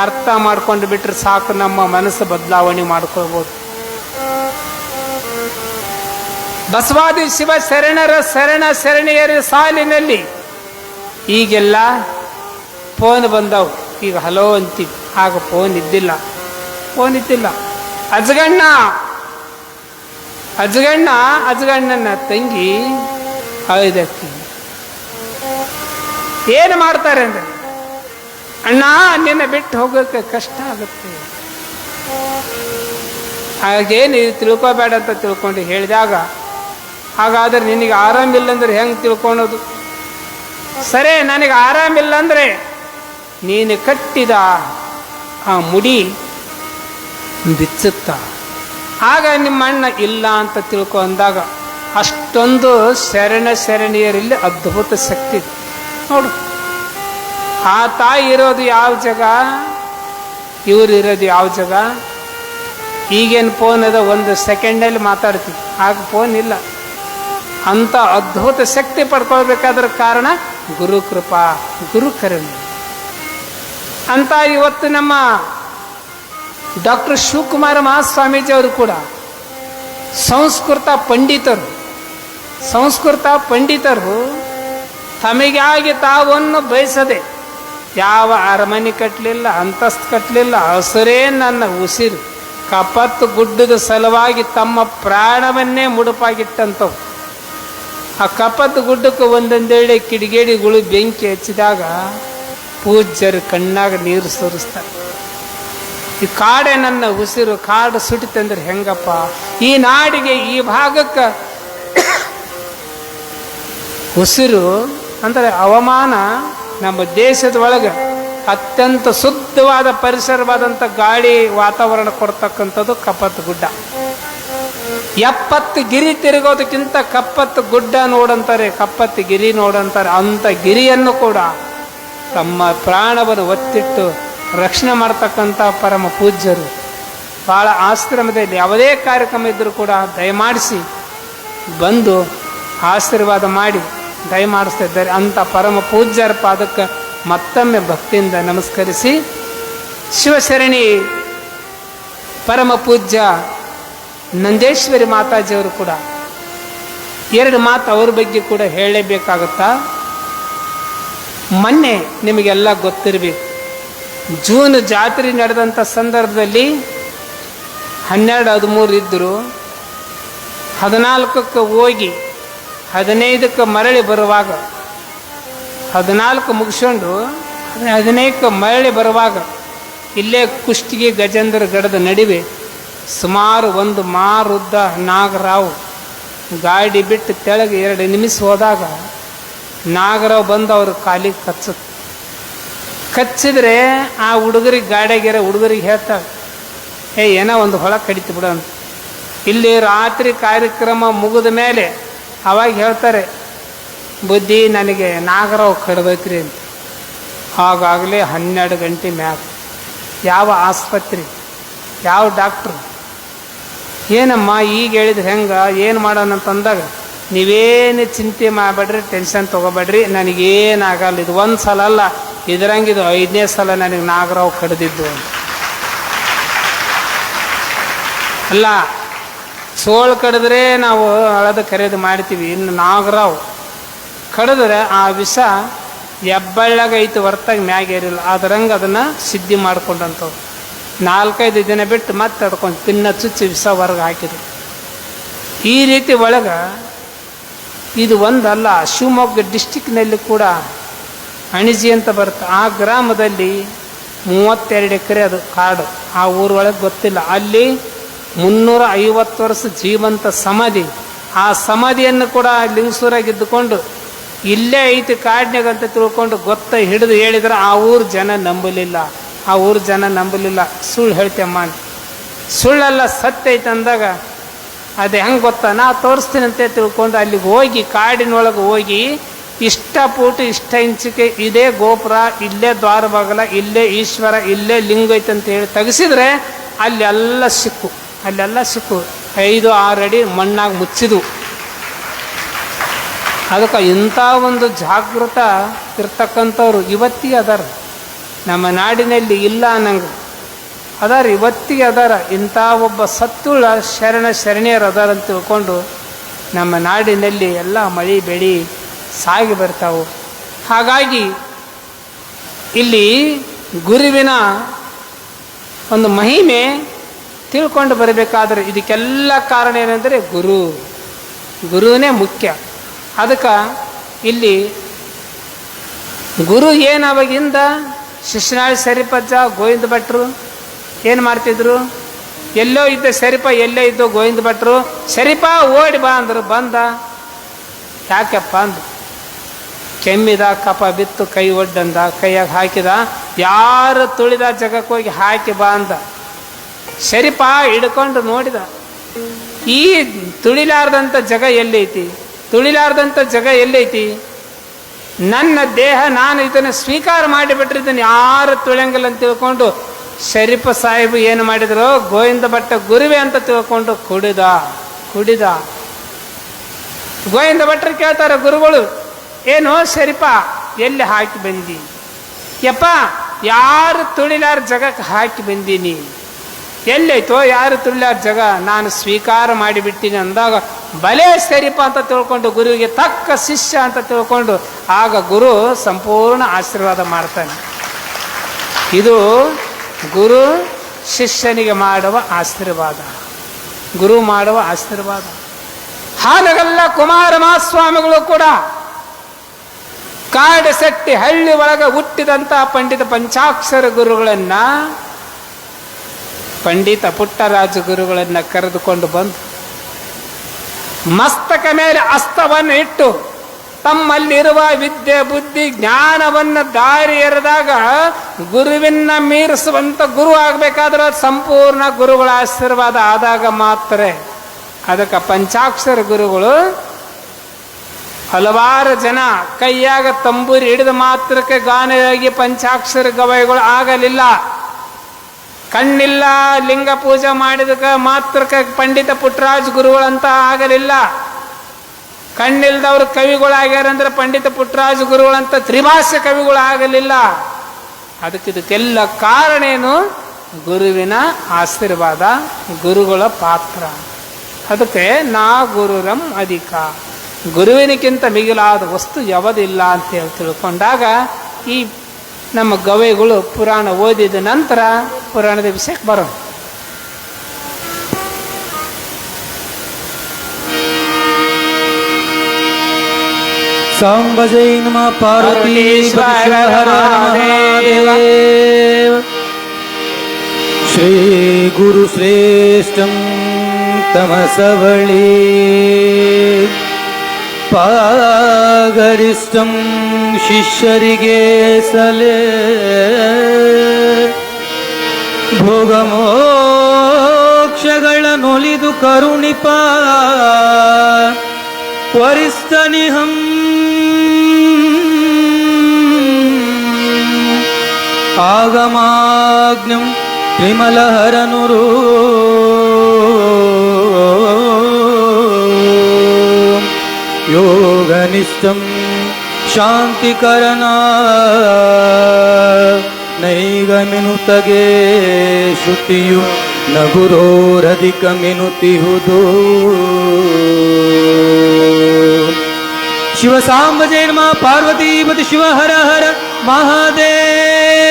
ಅರ್ಥ ಮಾಡ್ಕೊಂಡು ಬಿಟ್ರೆ ಸಾಕು, ನಮ್ಮ ಮನಸ್ಸು ಬದಲಾವಣೆ ಮಾಡ್ಕೊಳ್ಬೋದು. ಬಸವಾದಿ ಶಿವ ಶರಣರ ಶರಣಿಯರ ಸಾಲಿನಲ್ಲಿ ಈಗೆಲ್ಲ ಫೋನ್ ಬಂದವು. ಈಗ ಹಲೋ ಅಂತೀವಿ, ಆಗ ಫೋನ್ ಇದ್ದಿಲ್ಲ. ಅಜಗಣ್ಣನ ತಂಗಿ ಐದಕ್ಕಿ ಏನು ಮಾಡ್ತಾರೆ ಅಂದ್ರೆ, ಅಣ್ಣ ನಿನ್ನ ಬಿಟ್ಟು ಹೋಗೋಕೆ ಕಷ್ಟ ಆಗುತ್ತೆ, ಹಾಗೇನು ತಿಳ್ಕೊಬೇಡ ಅಂತ ತಿಳ್ಕೊಂಡು ಹೇಳಿದಾಗ, ಹಾಗಾದ್ರೆ ನಿನಗೆ ಆರಾಮಿಲ್ಲ ಅಂದ್ರೆ ಹೆಂಗೆ ತಿಳ್ಕೊಳೋದು? ಸರಿ, ನನಗೆ ಆರಾಮಿಲ್ಲ ಅಂದ್ರೆ ನೀನು ಕಟ್ಟಿದ ಆ ಮುಡಿ ಬಿಚ್ಚುತ್ತ, ಆಗ ನಿಮ್ಮ ಅಣ್ಣ ಇಲ್ಲ ಅಂತ ತಿಳ್ಕೊ ಅಂದಾಗ, ಅಷ್ಟೊಂದು ಶರಣಿಯರಲ್ಲಿ ಅದ್ಭುತ ಶಕ್ತಿ ನೋಡು. ಆ ತಾಯಿ ಇರೋದು ಯಾವ ಜಾಗ, ಇವರು ಇರೋದು ಯಾವ ಜಾಗ. ಈಗೇನು ಫೋನ್ ಅದ, 1 ಸೆಕೆಂಡಲ್ಲಿ ಮಾತಾಡ್ತೀವಿ, ಆಗ ಫೋನ್ ಇಲ್ಲ. ಅಂತ ಅದ್ಭುತ ಶಕ್ತಿ ಪಡ್ಕೊಳ್ಬೇಕಾದ್ರ ಕಾರಣ ಗುರು ಕೃಪಾ, ಗುರು ಕರುಣೆ ಅಂತ. ಇವತ್ತು ನಮ್ಮ ಡಾಕ್ಟರ್ ಶಿವಕುಮಾರ ಮಹಾಸ್ವಾಮೀಜಿ ಅವರು ಕೂಡ ಸಂಸ್ಕೃತ ಪಂಡಿತರು ತಮಗಾಗಿ ತಾವನ್ನು ಬಯಸದೆ ಯಾವ ಅರಮನೆ ಕಟ್ಟಲಿಲ್ಲ, ಅಂತಸ್ತು ಕಟ್ಟಲಿಲ್ಲ, ಹಸುರೇ ನನ್ನ ಉಸಿರು, ಕಪ್ಪತ್ತು ಗುಡ್ಡದ ಸಲುವಾಗಿ ತಮ್ಮ ಪ್ರಾಣವನ್ನೇ ಮುಡುಪಾಗಿಟ್ಟಂಥವು. ಆ ಕಪ್ಪತ್ತು ಗುಡ್ಡಕ್ಕೆ ಒಂದೊಂದೇಳೆ ಕಿಡಿಗೇಡಿಗಳು ಬೆಂಕಿ ಹಚ್ಚಿದಾಗ ಪೂಜ್ಯರು ಕಣ್ಣಾಗ ನೀರು ಸುರಿಸ್ತಾರೆ. ಈ ಕಾಡೆ ನನ್ನ ಉಸಿರು, ಕಾಡು ಸುಟಿತಂದ್ರೆ ಹೆಂಗಪ್ಪ? ಈ ನಾಡಿಗೆ, ಈ ಭಾಗಕ್ಕೆ ಉಸಿರು ಅಂದರೆ ಅವಮಾನ. ನಮ್ಮ ದೇಶದ ಒಳಗೆ ಅತ್ಯಂತ ಶುದ್ಧವಾದ ಪರಿಸರವಾದಂಥ ಗಾಳಿ ವಾತಾವರಣ ಕೊಡ್ತಕ್ಕಂಥದ್ದು ಕಪ್ಪತ್ತು ಗುಡ್ಡ. 70 ಗಿರಿ ತಿರುಗೋದಕ್ಕಿಂತ ಕಪ್ಪತ್ತು ಗುಡ್ಡ ನೋಡಂತಾರೆ, ಕಪ್ಪತ್ತು ಗಿರಿ ನೋಡಂತಾರೆ. ಅಂಥ ಗಿರಿಯನ್ನು ಕೂಡ ತಮ್ಮ ಪ್ರಾಣವನ್ನು ಒತ್ತಿಟ್ಟು ರಕ್ಷಣೆ ಮಾಡ್ತಕ್ಕಂಥ ಪರಮ ಪೂಜ್ಯರು. ಭಾಳ ಆಶ್ರಮದಲ್ಲಿ ಯಾವುದೇ ಕಾರ್ಯಕ್ರಮ ಇದ್ದರೂ ಕೂಡ ದಯಮಾಡಿಸಿ ಬಂದು ಆಶೀರ್ವಾದ ಮಾಡಿ ದಯಮಾಡಿಸ್ತಾ ಇದ್ದಾರೆ. ಅಂಥ ಪರಮ ಪೂಜ್ಯರ ಪಾದಕ್ಕೆ ಮತ್ತೊಮ್ಮೆ ಭಕ್ತಿಯಿಂದ ನಮಸ್ಕರಿಸಿ, ಶಿವಶರಣಿ ಪರಮ ಪೂಜ್ಯ ನಂದೇಶ್ವರಿ ಮಾತಾಜಿಯವರು ಕೂಡ 2 ಮಾತು ಅವ್ರ ಬಗ್ಗೆ ಕೂಡ ಹೇಳಲೇಬೇಕಾಗುತ್ತಾ. ಮೊನ್ನೆ ನಿಮಗೆಲ್ಲ ಗೊತ್ತಿರಬೇಕು, ಜೂನ್ ಜಾತ್ರೆ ನಡೆದಂಥ ಸಂದರ್ಭದಲ್ಲಿ 12, 13 ಇದ್ದರು. 14ಕ್ಕೆ ಹೋಗಿ 15ಕ್ಕೆ ಮರಳಿ ಬರುವಾಗ, 14 ಮುಗಿಸ್ಕೊಂಡು 15ಕ್ಕೆ ಮರಳಿ ಬರುವಾಗ ಇಲ್ಲೇ ಕುಷ್ಟಗಿ ಗಜೇಂದ್ರ ಗಡದ ನಡುವೆ ಸುಮಾರು 1 ಮಾರುದ್ದ ನಾಗರಾವ್ ಗಾಡಿ ಬಿಟ್ಟು ತೆಳಗೆ 2 ನಿಮಿಷ ಹೋದಾಗ ನಾಗರಾವ್ ಬಂದು ಅವ್ರ ಕಾಲಿಗೆ ಕಚ್ಚಿದ್ರೆ ಆ ಹುಡುಗರಿಗೆ ಗಾಡಿಯಾಗಿರೋ ಹುಡುಗರಿಗೆ ಹೇಳ್ತಾರೆ, ಏನೋ ಒಂದು ಹೊಳ ಕಡಿತು ಬಿಡು ಅಂತ. ಇಲ್ಲಿ ರಾತ್ರಿ ಕಾರ್ಯಕ್ರಮ ಮುಗಿದ ಮೇಲೆ ಅವಾಗ ಹೇಳ್ತಾರೆ, ಬುದ್ಧಿ ನನಗೆ ನಾಗರಾವ್ ಕಡ್ದೈತ್ರಿ ಅಂತ. ಆಗಾಗಲೇ 12 ಗಂಟೆ ಮ್ಯಾಗ ಯಾವ ಆಸ್ಪತ್ರೆ, ಯಾವ ಡಾಕ್ಟ್ರು, ಏನಮ್ಮ ಈಗ ಹೇಳಿದ್ರೆ ಹೆಂಗೆ, ಏನು ಮಾಡೋಣ ಅಂತಂದಾಗ, ನೀವೇನು ಚಿಂತೆ ಮಾಡಬೇಡ್ರಿ, ಟೆನ್ಷನ್ ತೊಗೋಬೇಡ್ರಿ, ನನಗೇನಾಗಲ್ಲ, ಇದು 1 ಸಲ ಅಲ್ಲ, ಇದರಂಗಿದು 5ನೇ ಸಲ ನನಗೆ ನಾಗರಾವ್ ಕಡ್ದಿದ್ದು ಅಂತ. ಅಲ್ಲ, ಸೋಳು ಕಡಿದ್ರೆ ನಾವು ಹಳದ ಖರೀದಿ ಮಾಡ್ತೀವಿ, ಇನ್ನು ನಾಗರಾವ್ ಕಡಿದ್ರೆ ಆ ವಿಷ ಹೆಬ್ಬಳ್ಳಾಗೈತು ಹೊರ್ತಾಗಿ ಮ್ಯಾಗೇರಿಲ್ಲ, ಅದರಂಗೆ ಅದನ್ನು ಸಿದ್ಧಿ ಮಾಡ್ಕೊಂಡಂಥವ್ರು. 4-5 ದಿನ ಬಿಟ್ಟು ಮತ್ತೆ ತಡ್ಕೊಂಡು ಪಿನ್ನ ಚುಚ್ಚಿ ವಿಷ ಹೊರಗೆ ಹಾಕಿದ್ರು. ಈ ರೀತಿ ಒಳಗೆ ಇದು ಒಂದಲ್ಲ, ಶಿವಮೊಗ್ಗ ಡಿಸ್ಟಿಕ್ನಲ್ಲಿ ಕೂಡ ಅಣಿಜಿ ಅಂತ ಬರುತ್ತೆ. ಆ ಗ್ರಾಮದಲ್ಲಿ 32 ಎಕರೆ ಅದು ಕಾಡು, ಆ ಊರೊಳಗೆ ಗೊತ್ತಿಲ್ಲ. ಅಲ್ಲಿ 350 ವರ್ಷ ಜೀವಂತ ಸಮಾಧಿ. ಆ ಸಮಾಧಿಯನ್ನು ಕೂಡ ಲಿಂಗಸೂರಾಗಿದ್ದುಕೊಂಡು ಇಲ್ಲೇ ಐತಿ ಕಾಡಿನಾಗ ಅಂತ ತಿಳ್ಕೊಂಡು ಹಿಡಿದು ಹೇಳಿದ್ರೆ ಆ ಊರು ಜನ ನಂಬಲಿಲ್ಲ. ಸುಳ್ಳು ಹೇಳ್ತೇಮ್ಮ ಅಂತ. ಸುಳ್ಳಲ್ಲ, ಸತ್ಯ ಐತೆ ಅಂದಾಗ ಅದು ಹೆಂಗೆ ಗೊತ್ತಾ, ನಾ ತೋರಿಸ್ತೀನಿ ಅಂತ ತಿಳ್ಕೊಂಡು ಅಲ್ಲಿಗೆ ಹೋಗಿ ಕಾಡಿನೊಳಗೆ ಹೋಗಿ ಇಷ್ಟ ಫೂಟು ಇಷ್ಟ ಇಂಚಿಕೆ ಇದೇ ಗೋಪುರ, ಇಲ್ಲೇ ದ್ವಾರ ಬಾಗಲ, ಇಲ್ಲೇ ಈಶ್ವರ, ಇಲ್ಲೇ ಲಿಂಗ ಐತೆ ಅಂತ ಹೇಳಿ ತೆಗೆಸಿದ್ರೆ ಅಲ್ಲೆಲ್ಲ ಸಿಕ್ಕು 5-6 ಅಡಿ ಮಣ್ಣಾಗಿ ಮುಚ್ಚಿದ್ವು. ಅದಕ್ಕೆ ಇಂಥ ಒಂದು ಜಾಗೃತ ಇರ್ತಕ್ಕಂಥವ್ರು ಇವತ್ತಿಗೆ ಅದಾರ ನಮ್ಮ ನಾಡಿನಲ್ಲಿ, ಇಲ್ಲ ಅನ್ನಂಗೆ ಅದಾರ, ಇವತ್ತಿಗೆ ಅದಾರ. ಇಂಥ ಒಬ್ಬ ಸತ್ತುಳ ಶರಣೆಯರು ಅದಾರ ಅಂತ ತಿಳ್ಕೊಂಡು ನಮ್ಮ ನಾಡಿನಲ್ಲಿ ಎಲ್ಲ ಮಳೆ ಬೆಳೆ ಸಾಗಿ ಬರ್ತಾವೆ. ಹಾಗಾಗಿ ಇಲ್ಲಿ ಗುರುವಿನ ಒಂದು ಮಹಿಮೆ ತಿಳ್ಕೊಂಡು ಬರಬೇಕಾದ್ರೆ ಇದಕ್ಕೆಲ್ಲ ಕಾರಣ ಏನಂದರೆ ಗುರುವೇ ಮುಖ್ಯ. ಅದಕ್ಕೆ ಇಲ್ಲಿ ಗುರು ಏನು ಅವಾಗಿಂದ ಶಿಶುನಾಳ ಶರೀಫಜ್ಜ ಗೋವಿಂದ ಭಟ್ರು ಏನು ಮಾಡ್ತಿದ್ರು, ಎಲ್ಲೋ ಇದ್ದ ಶರೀಫ ಎಲ್ಲೋ ಇದ್ದು ಗೋವಿಂದ ಭಟ್ರು ಶರೀಫ ಓಡಿ ಬಾ ಅಂದರು. ಬಂದ, ಯಾಕೆಪ್ಪ ಅಂದು, ಕೆಮ್ಮಿದ, ಕಪ ಬಿತ್ತು, ಕೈ ಒಡ್ಡಂದ, ಕೈಯಾಗ ಹಾಕಿದ, ಯಾರು ತುಳಿದ ಜಗಕ್ಕೆ ಹೋಗಿ ಹಾಕಿ ಬಾ ಅಂದ. ಶರೀಫ ಹಿಡ್ಕೊಂಡು ನೋಡಿದ, ಈ ತುಳಿಲಾರ್ದಂಥ ಜಾಗ ಎಲ್ಲೈತಿ, ನನ್ನ ದೇಹ ನಾನು ಇದನ್ನು ಸ್ವೀಕಾರ ಮಾಡಿಬಿಟ್ರೆ ಇದನ್ನು ಯಾರು ತುಳಿಯಂಗಿಲ್ಲ ಅಂತ ತಿಳ್ಕೊಂಡು ಶರೀಫ ಸಾಹೇಬ್ ಏನು ಮಾಡಿದ್ರು, ಗೋವಿಂದ ಭಟ್ಟ ಗುರುವೆ ಅಂತ ತಿಳ್ಕೊಂಡು ಕುಡಿದ. ಗೋವಿಂದ ಭಟ್ರು ಕೇಳ್ತಾರೆ ಗುರುಗಳು, ಏನು ಶರೀಫ ಎಲ್ಲಿ ಹಾಕಿ ಬಂದಿ? ಯಪ್ಪ, ಯಾರು ತುಳಿಲಾರ ಜಗಕ್ಕೆ ಹಾಕಿ ಬಂದೀನಿ. ಎಲ್ಲೈತೋ ಯಾರು ತುಳಿಲಾರ ಜಗ, ನಾನು ಸ್ವೀಕಾರ ಮಾಡಿಬಿಟ್ಟಿನಿ ಅಂದಾಗ, ಬಲೆ ಶರೀಫ ಅಂತ ತಿಳ್ಕೊಂಡು ಗುರುವಿಗೆ ತಕ್ಕ ಶಿಷ್ಯ ಅಂತ ತಿಳ್ಕೊಂಡು ಆಗ ಗುರು ಸಂಪೂರ್ಣ ಆಶೀರ್ವಾದ ಮಾಡ್ತಾನೆ. ಇದು ಗುರು ಶಿಷ್ಯನಿಗೆ ಮಾಡುವ ಆಶೀರ್ವಾದ, ಗುರು ಮಾಡುವ ಆಶೀರ್ವಾದ. ಹಾನಗಲ್ಲ ಕುಮಾರ ಮಹಾಸ್ವಾಮಿಗಳು ಕೂಡ ಕಾಡಸೆಟ್ಟಿ ಹಳ್ಳಿ ಒಳಗೆ ಹುಟ್ಟಿದಂಥ ಪಂಡಿತ ಪಂಚಾಕ್ಷರ ಗುರುಗಳನ್ನ, ಪಂಡಿತ ಪುಟ್ಟರಾಜ ಗುರುಗಳನ್ನ ಕರೆದುಕೊಂಡು ಬಂದು ಮಸ್ತಕ ಮೇಲೆ ಅಸ್ತವನ್ನು ಇಟ್ಟು ತಮ್ಮಲ್ಲಿರುವ ವಿದ್ಯೆ ಬುದ್ಧಿ ಜ್ಞಾನವನ್ನು ದಾರಿ ಎರೆದಾಗ ಗುರುವಿನ ಮೀರಿಸುವಂತ ಗುರು ಆಗಬೇಕಾದ್ರೆ ಸಂಪೂರ್ಣ ಗುರುಗಳ ಆಶೀರ್ವಾದ ಆದಾಗ ಮಾತ್ರ. ಅದಕ್ಕೆ ಪಂಚಾಕ್ಷರ ಗುರುಗಳು ಹಲವಾರು ಜನ ಕೈಯಾಗ ತಂಬೂರಿ ಹಿಡಿದ ಮಾತ್ರಕ್ಕೆ ಗಾನವಾಗಿ ಪಂಚಾಕ್ಷರ ಗವಾಯಿಗಳು ಆಗಲಿಲ್ಲ. ಕಣ್ಣಿಲ್ಲ ಲಿಂಗ ಪೂಜೆ ಮಾಡಿದಕ್ಕೆ ಮಾತ್ರಕ್ಕೆ ಪಂಡಿತ ಪುಟ್ಟರಾಜ ಗುರುಗಳಂತ ಆಗಲಿಲ್ಲ. ಕಣ್ಣಿಲ್ದವ್ರು ಕವಿಗಳಾಗ್ಯಾರಂದ್ರೆ ಪಂಡಿತ ಪುಟ್ಟರಾಜ ಗುರುಗಳಂತ ತ್ರಿಭಾಷೆ ಕವಿಗಳು ಆಗಲಿಲ್ಲ. ಇದಕ್ಕೆಲ್ಲ ಕಾರಣ ಏನು? ಗುರುವಿನ ಆಶೀರ್ವಾದ, ಗುರುಗಳ ಪಾತ್ರ. ಅದಕ್ಕೆ ನಾ ಗುರುರಂ ಅಧಿಕ, ಗುರುವಿನಕ್ಕಿಂತ ಮಿಗಿಲಾದ ವಸ್ತು ಯಾವುದಿಲ್ಲ ಅಂತ ಹೇಳಿ ತಿಳ್ಕೊಂಡಾಗ ಈ ನಮ್ಮ ಗವಿಗಳು ಪುರಾಣ ಓದಿದ ನಂತರ ಪುರಾಣದ ವಿಷಯಕ್ಕೆ ಬರೋಣ. ಸಾಂಬ ಜೈ ನಮಃ ಪಾರ್ವತಿ ಹರ ಹರ ಮಹಾದೇವ. ಶ್ರೀ ಗುರು ಶ್ರೇಷ್ಠಂ ತಮಸವಳಿ ಪಾಗರಿಷ್ಠಂ ಶಿಷ್ಯರಿಗೆ ಸಲೆ ಭೋಗಮೋಕ್ಷಗಳ ನೊಲಿದು ಕರುಣಿಪ ವರಿಷ್ಠನಿಹಂ ಆಗಮಾಗ್ನಂ ವಿಮಲಹರನುರು ಯೋಗನಿಷ್ಠಂ ಶಾಂತಿಕರಣ ನೈಗಮಿನುತಗೆ ಶ್ರುತಿಯು ನಗುರೋರಧಿಕ ಮಿನುತಿಹುದು. ಶಿವ ಸಾಂಬ ಜೈ ನಮಃ ಪಾರ್ವತೀಪತಿ ಶಿವ ಹರ ಹರ ಮಹಾದೇವ್.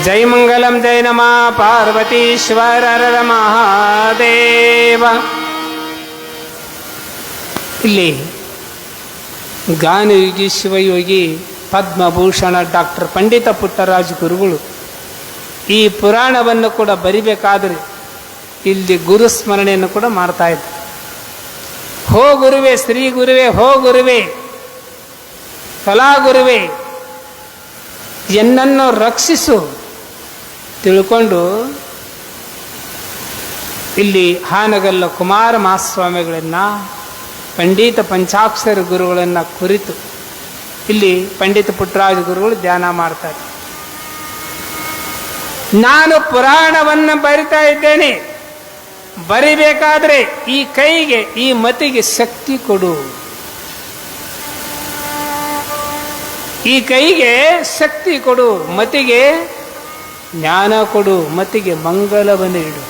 ಜೈ ಮಂಗಲಂ ಜೈ ನಮಃ ಪಾರ್ವತೀಶ್ವರ ಹರ ಮಹಾದೇವ. ಇಲ್ಲಿ ಗಾನಯೋಗಿ ಶಿವಯೋಗಿ ಪದ್ಮಭೂಷಣ ಡಾಕ್ಟರ್ ಪಂಡಿತ ಪುಟ್ಟರಾಜ ಗುರುಗಳು ಈ ಪುರಾಣವನ್ನು ಕೂಡ ಬರಿಬೇಕಾದರೆ ಇಲ್ಲಿ ಗುರು ಸ್ಮರಣೆಯನ್ನು ಕೂಡ ಮಾಡ್ತಾ ಇದ್ರು. ಹೋ ಗುರುವೇ, ಶ್ರೀ ಗುರುವೇ, ಹೋ ಗುರುವೇ, ಕಲಾಗುರುವೇ, ಎನ್ನನ್ನು ರಕ್ಷಿಸು ತಿಳ್ಕೊಂಡು ಇಲ್ಲಿ ಹಾನಗಲ್ಲ ಕುಮಾರ ಮಹಾಸ್ವಾಮಿಗಳನ್ನು ಪಂಡಿತ ಪಂಚಾಕ್ಷರ ಗುರುಗಳನ್ನು ಕುರಿತು ಇಲ್ಲಿ ಪಂಡಿತ ಪುಟ್ಟರಾಜ ಗುರುಗಳು ಧ್ಯಾನ ಮಾಡ್ತಾರೆ. ನಾನು ಪುರಾಣವನ್ನು ಬರಿತಾ ಇದ್ದೇನೆ, ಬರಿಬೇಕಾದ್ರೆ ಈ ಕೈಗೆ ಈ ಮತಿಗೆ ಶಕ್ತಿ ಕೊಡು, ಈ ಕೈಗೆ ಶಕ್ತಿ ಕೊಡು, ಮತಿಗೆ ಜ್ಞಾನ ಕೊಡು, ಮತಿಗೆ ಮಂಗಲವನ್ನು ಇಡು.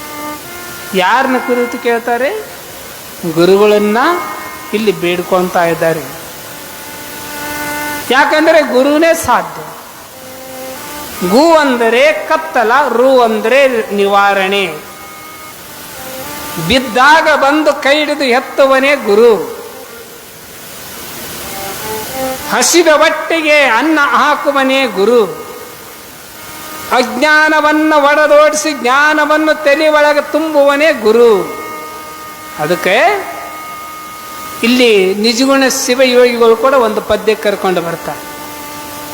ಯಾರನ್ನ ಕುರಿತು ಕೇಳ್ತಾರೆ? ಗುರುಗಳನ್ನ ಇಲ್ಲಿ ಬೇಡ್ಕೊಳ್ತಾ ಇದ್ದಾರೆ. ಯಾಕಂದರೆ ಗುರುನೇ ಸಾಧ್ಯ. ಗು ಅಂದರೆ ಕತ್ತಲ, ರು ಅಂದರೆ ನಿವಾರಣೆ. ಬಿದ್ದಾಗ ಬಂದು ಕೈ ಹಿಡಿದು ಎತ್ತುವನೇ ಗುರು. ಹಸಿದ ಹೊಟ್ಟೆಗೆ ಅನ್ನ ಹಾಕುವನೇ ಗುರು. ಅಜ್ಞಾನವನ್ನು ಒಡೆದೋಡಿಸಿ ಜ್ಞಾನವನ್ನು ತಲೆ ಒಳಗೆ ತುಂಬುವನೇ ಗುರು. ಅದಕ್ಕೆ ಇಲ್ಲಿ ನಿಜಗುಣ ಶಿವಯೋಗಿಗಳು ಕೂಡ ಒಂದು ಪದ್ಯ ಕರ್ಕೊಂಡು ಬರ್ತಾರೆ.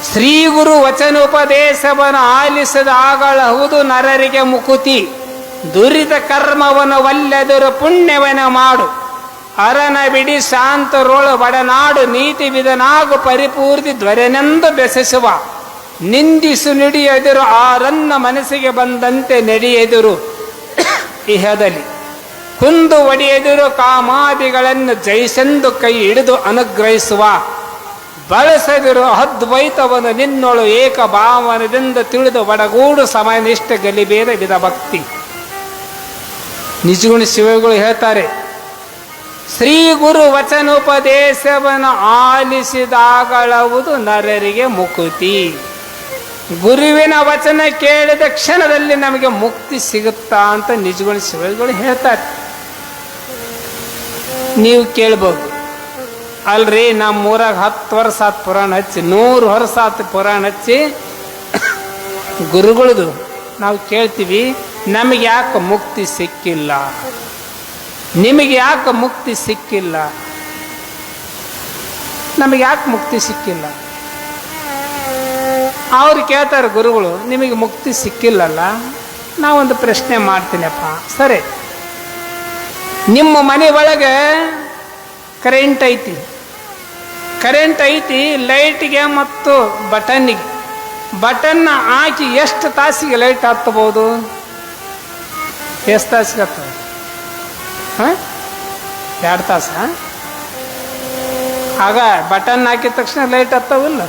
ಶ್ರೀ ಗುರು ವಚನೋಪದೇಶವನ್ನು ಆಲಿಸದ ಆಗಳಹುದು ನರರಿಗೆ ಮುಕುತಿ, ದುರಿತ ಕರ್ಮವನ್ನು ಒಲ್ಲೆದರು ಪುಣ್ಯವನ ಮಾಡು, ಅರನ ಬಿಡಿ ಶಾಂತರೋಳು ಬಡನಾಡು, ನೀತಿ ವಿಧನಾಗು ಪರಿಪೂರ್ತಿ ಧ್ವರೆನೆಂದು ಬೆಸೆಸುವ, ನಿಂದಿಸು ನುಡಿಯೆದುರು ಆರನ್ನ ಮನಸ್ಸಿಗೆ ಬಂದಂತೆ ನಡೆಯೆದುರು, ಇಹದಲ್ಲಿ ಕುಂದು ಒಡೆಯೆದುರು ಕಾಮಾದಿಗಳನ್ನು ಜಯಿಸೆಂದು ಕೈ ಹಿಡಿದು ಅನುಗ್ರಹಿಸುವ, ಬಳಸದಿರು ಅದ್ವೈತವನ್ನು ನಿನ್ನೊಳು ಏಕ ಭಾವನದಿಂದ ತಿಳಿದು ಒಡಗೂಡು ಸಮಯನಿಷ್ಠ ಗಲಿಬೇದ ವಿಧ ಭಕ್ತಿ. ನಿಜಗುಣ ಶಿವಗಳು ಹೇಳ್ತಾರೆ, ಶ್ರೀ ಗುರು ವಚನೋಪದೇಶವನ್ನು ಆಲಿಸಿದಾಗಳವುದು ನರರಿಗೆ ಮುಕುತಿ. ಗುರುವಿನ ವಚನ ಕೇಳಿದ ಕ್ಷಣದಲ್ಲಿ ನಮಗೆ ಮುಕ್ತಿ ಸಿಗುತ್ತಾ ಅಂತ ನಿಜಗುಣ ಶಿವಗಳು ಹೇಳ್ತಾರೆ. ನೀವು ಕೇಳ್ಬೋದು, ಅಲ್ರಿ ನಮ್ಮೂರಾಗ 10 ವರ್ಷ ಆತು ಪುರಾಣ ಹಚ್ಚಿ, 100 ವರ್ಷ ಆತು ಪುರಾಣ ಹಚ್ಚಿ ಗುರುಗಳದು ನಾವು ಕೇಳ್ತೀವಿ, ನಮಗೆ ಯಾಕೆ ಮುಕ್ತಿ ಸಿಕ್ಕಿಲ್ಲ, ನಿಮಗೆ ಯಾಕೆ ಮುಕ್ತಿ ಸಿಕ್ಕಿಲ್ಲ, ನಮಗೆ ಯಾಕೆ ಮುಕ್ತಿ ಸಿಕ್ಕಿಲ್ಲ? ಅವ್ರು ಕೇಳ್ತಾರೆ ಗುರುಗಳು, ನಿಮಗೆ ಮುಕ್ತಿ ಸಿಕ್ಕಿಲ್ಲಲ್ಲ? ನಾವೊಂದು ಪ್ರಶ್ನೆ ಮಾಡ್ತೀನಪ್ಪ. ಸರಿ, ನಿಮ್ಮ ಮನೆ ಒಳಗೆ ಕರೆಂಟ್ ಐತಿ, ಲೈಟ್ಗೆ ಮತ್ತು ಬಟನ್ನಿಗೆ. ಬಟನ್ನ ಹಾಕಿ ಎಷ್ಟು ತಾಸಿಗೆ ಲೈಟ್ ಹತ್ತಬಹುದು? ಎಷ್ಟು ತಾಸಿಗೆ ಹತ್ತದ? 2 ತಾಸ. ಆಗ ಬಟನ್ ಹಾಕಿದ ತಕ್ಷಣ ಲೈಟ್ ಹತ್ತವಿಲ್ಲ.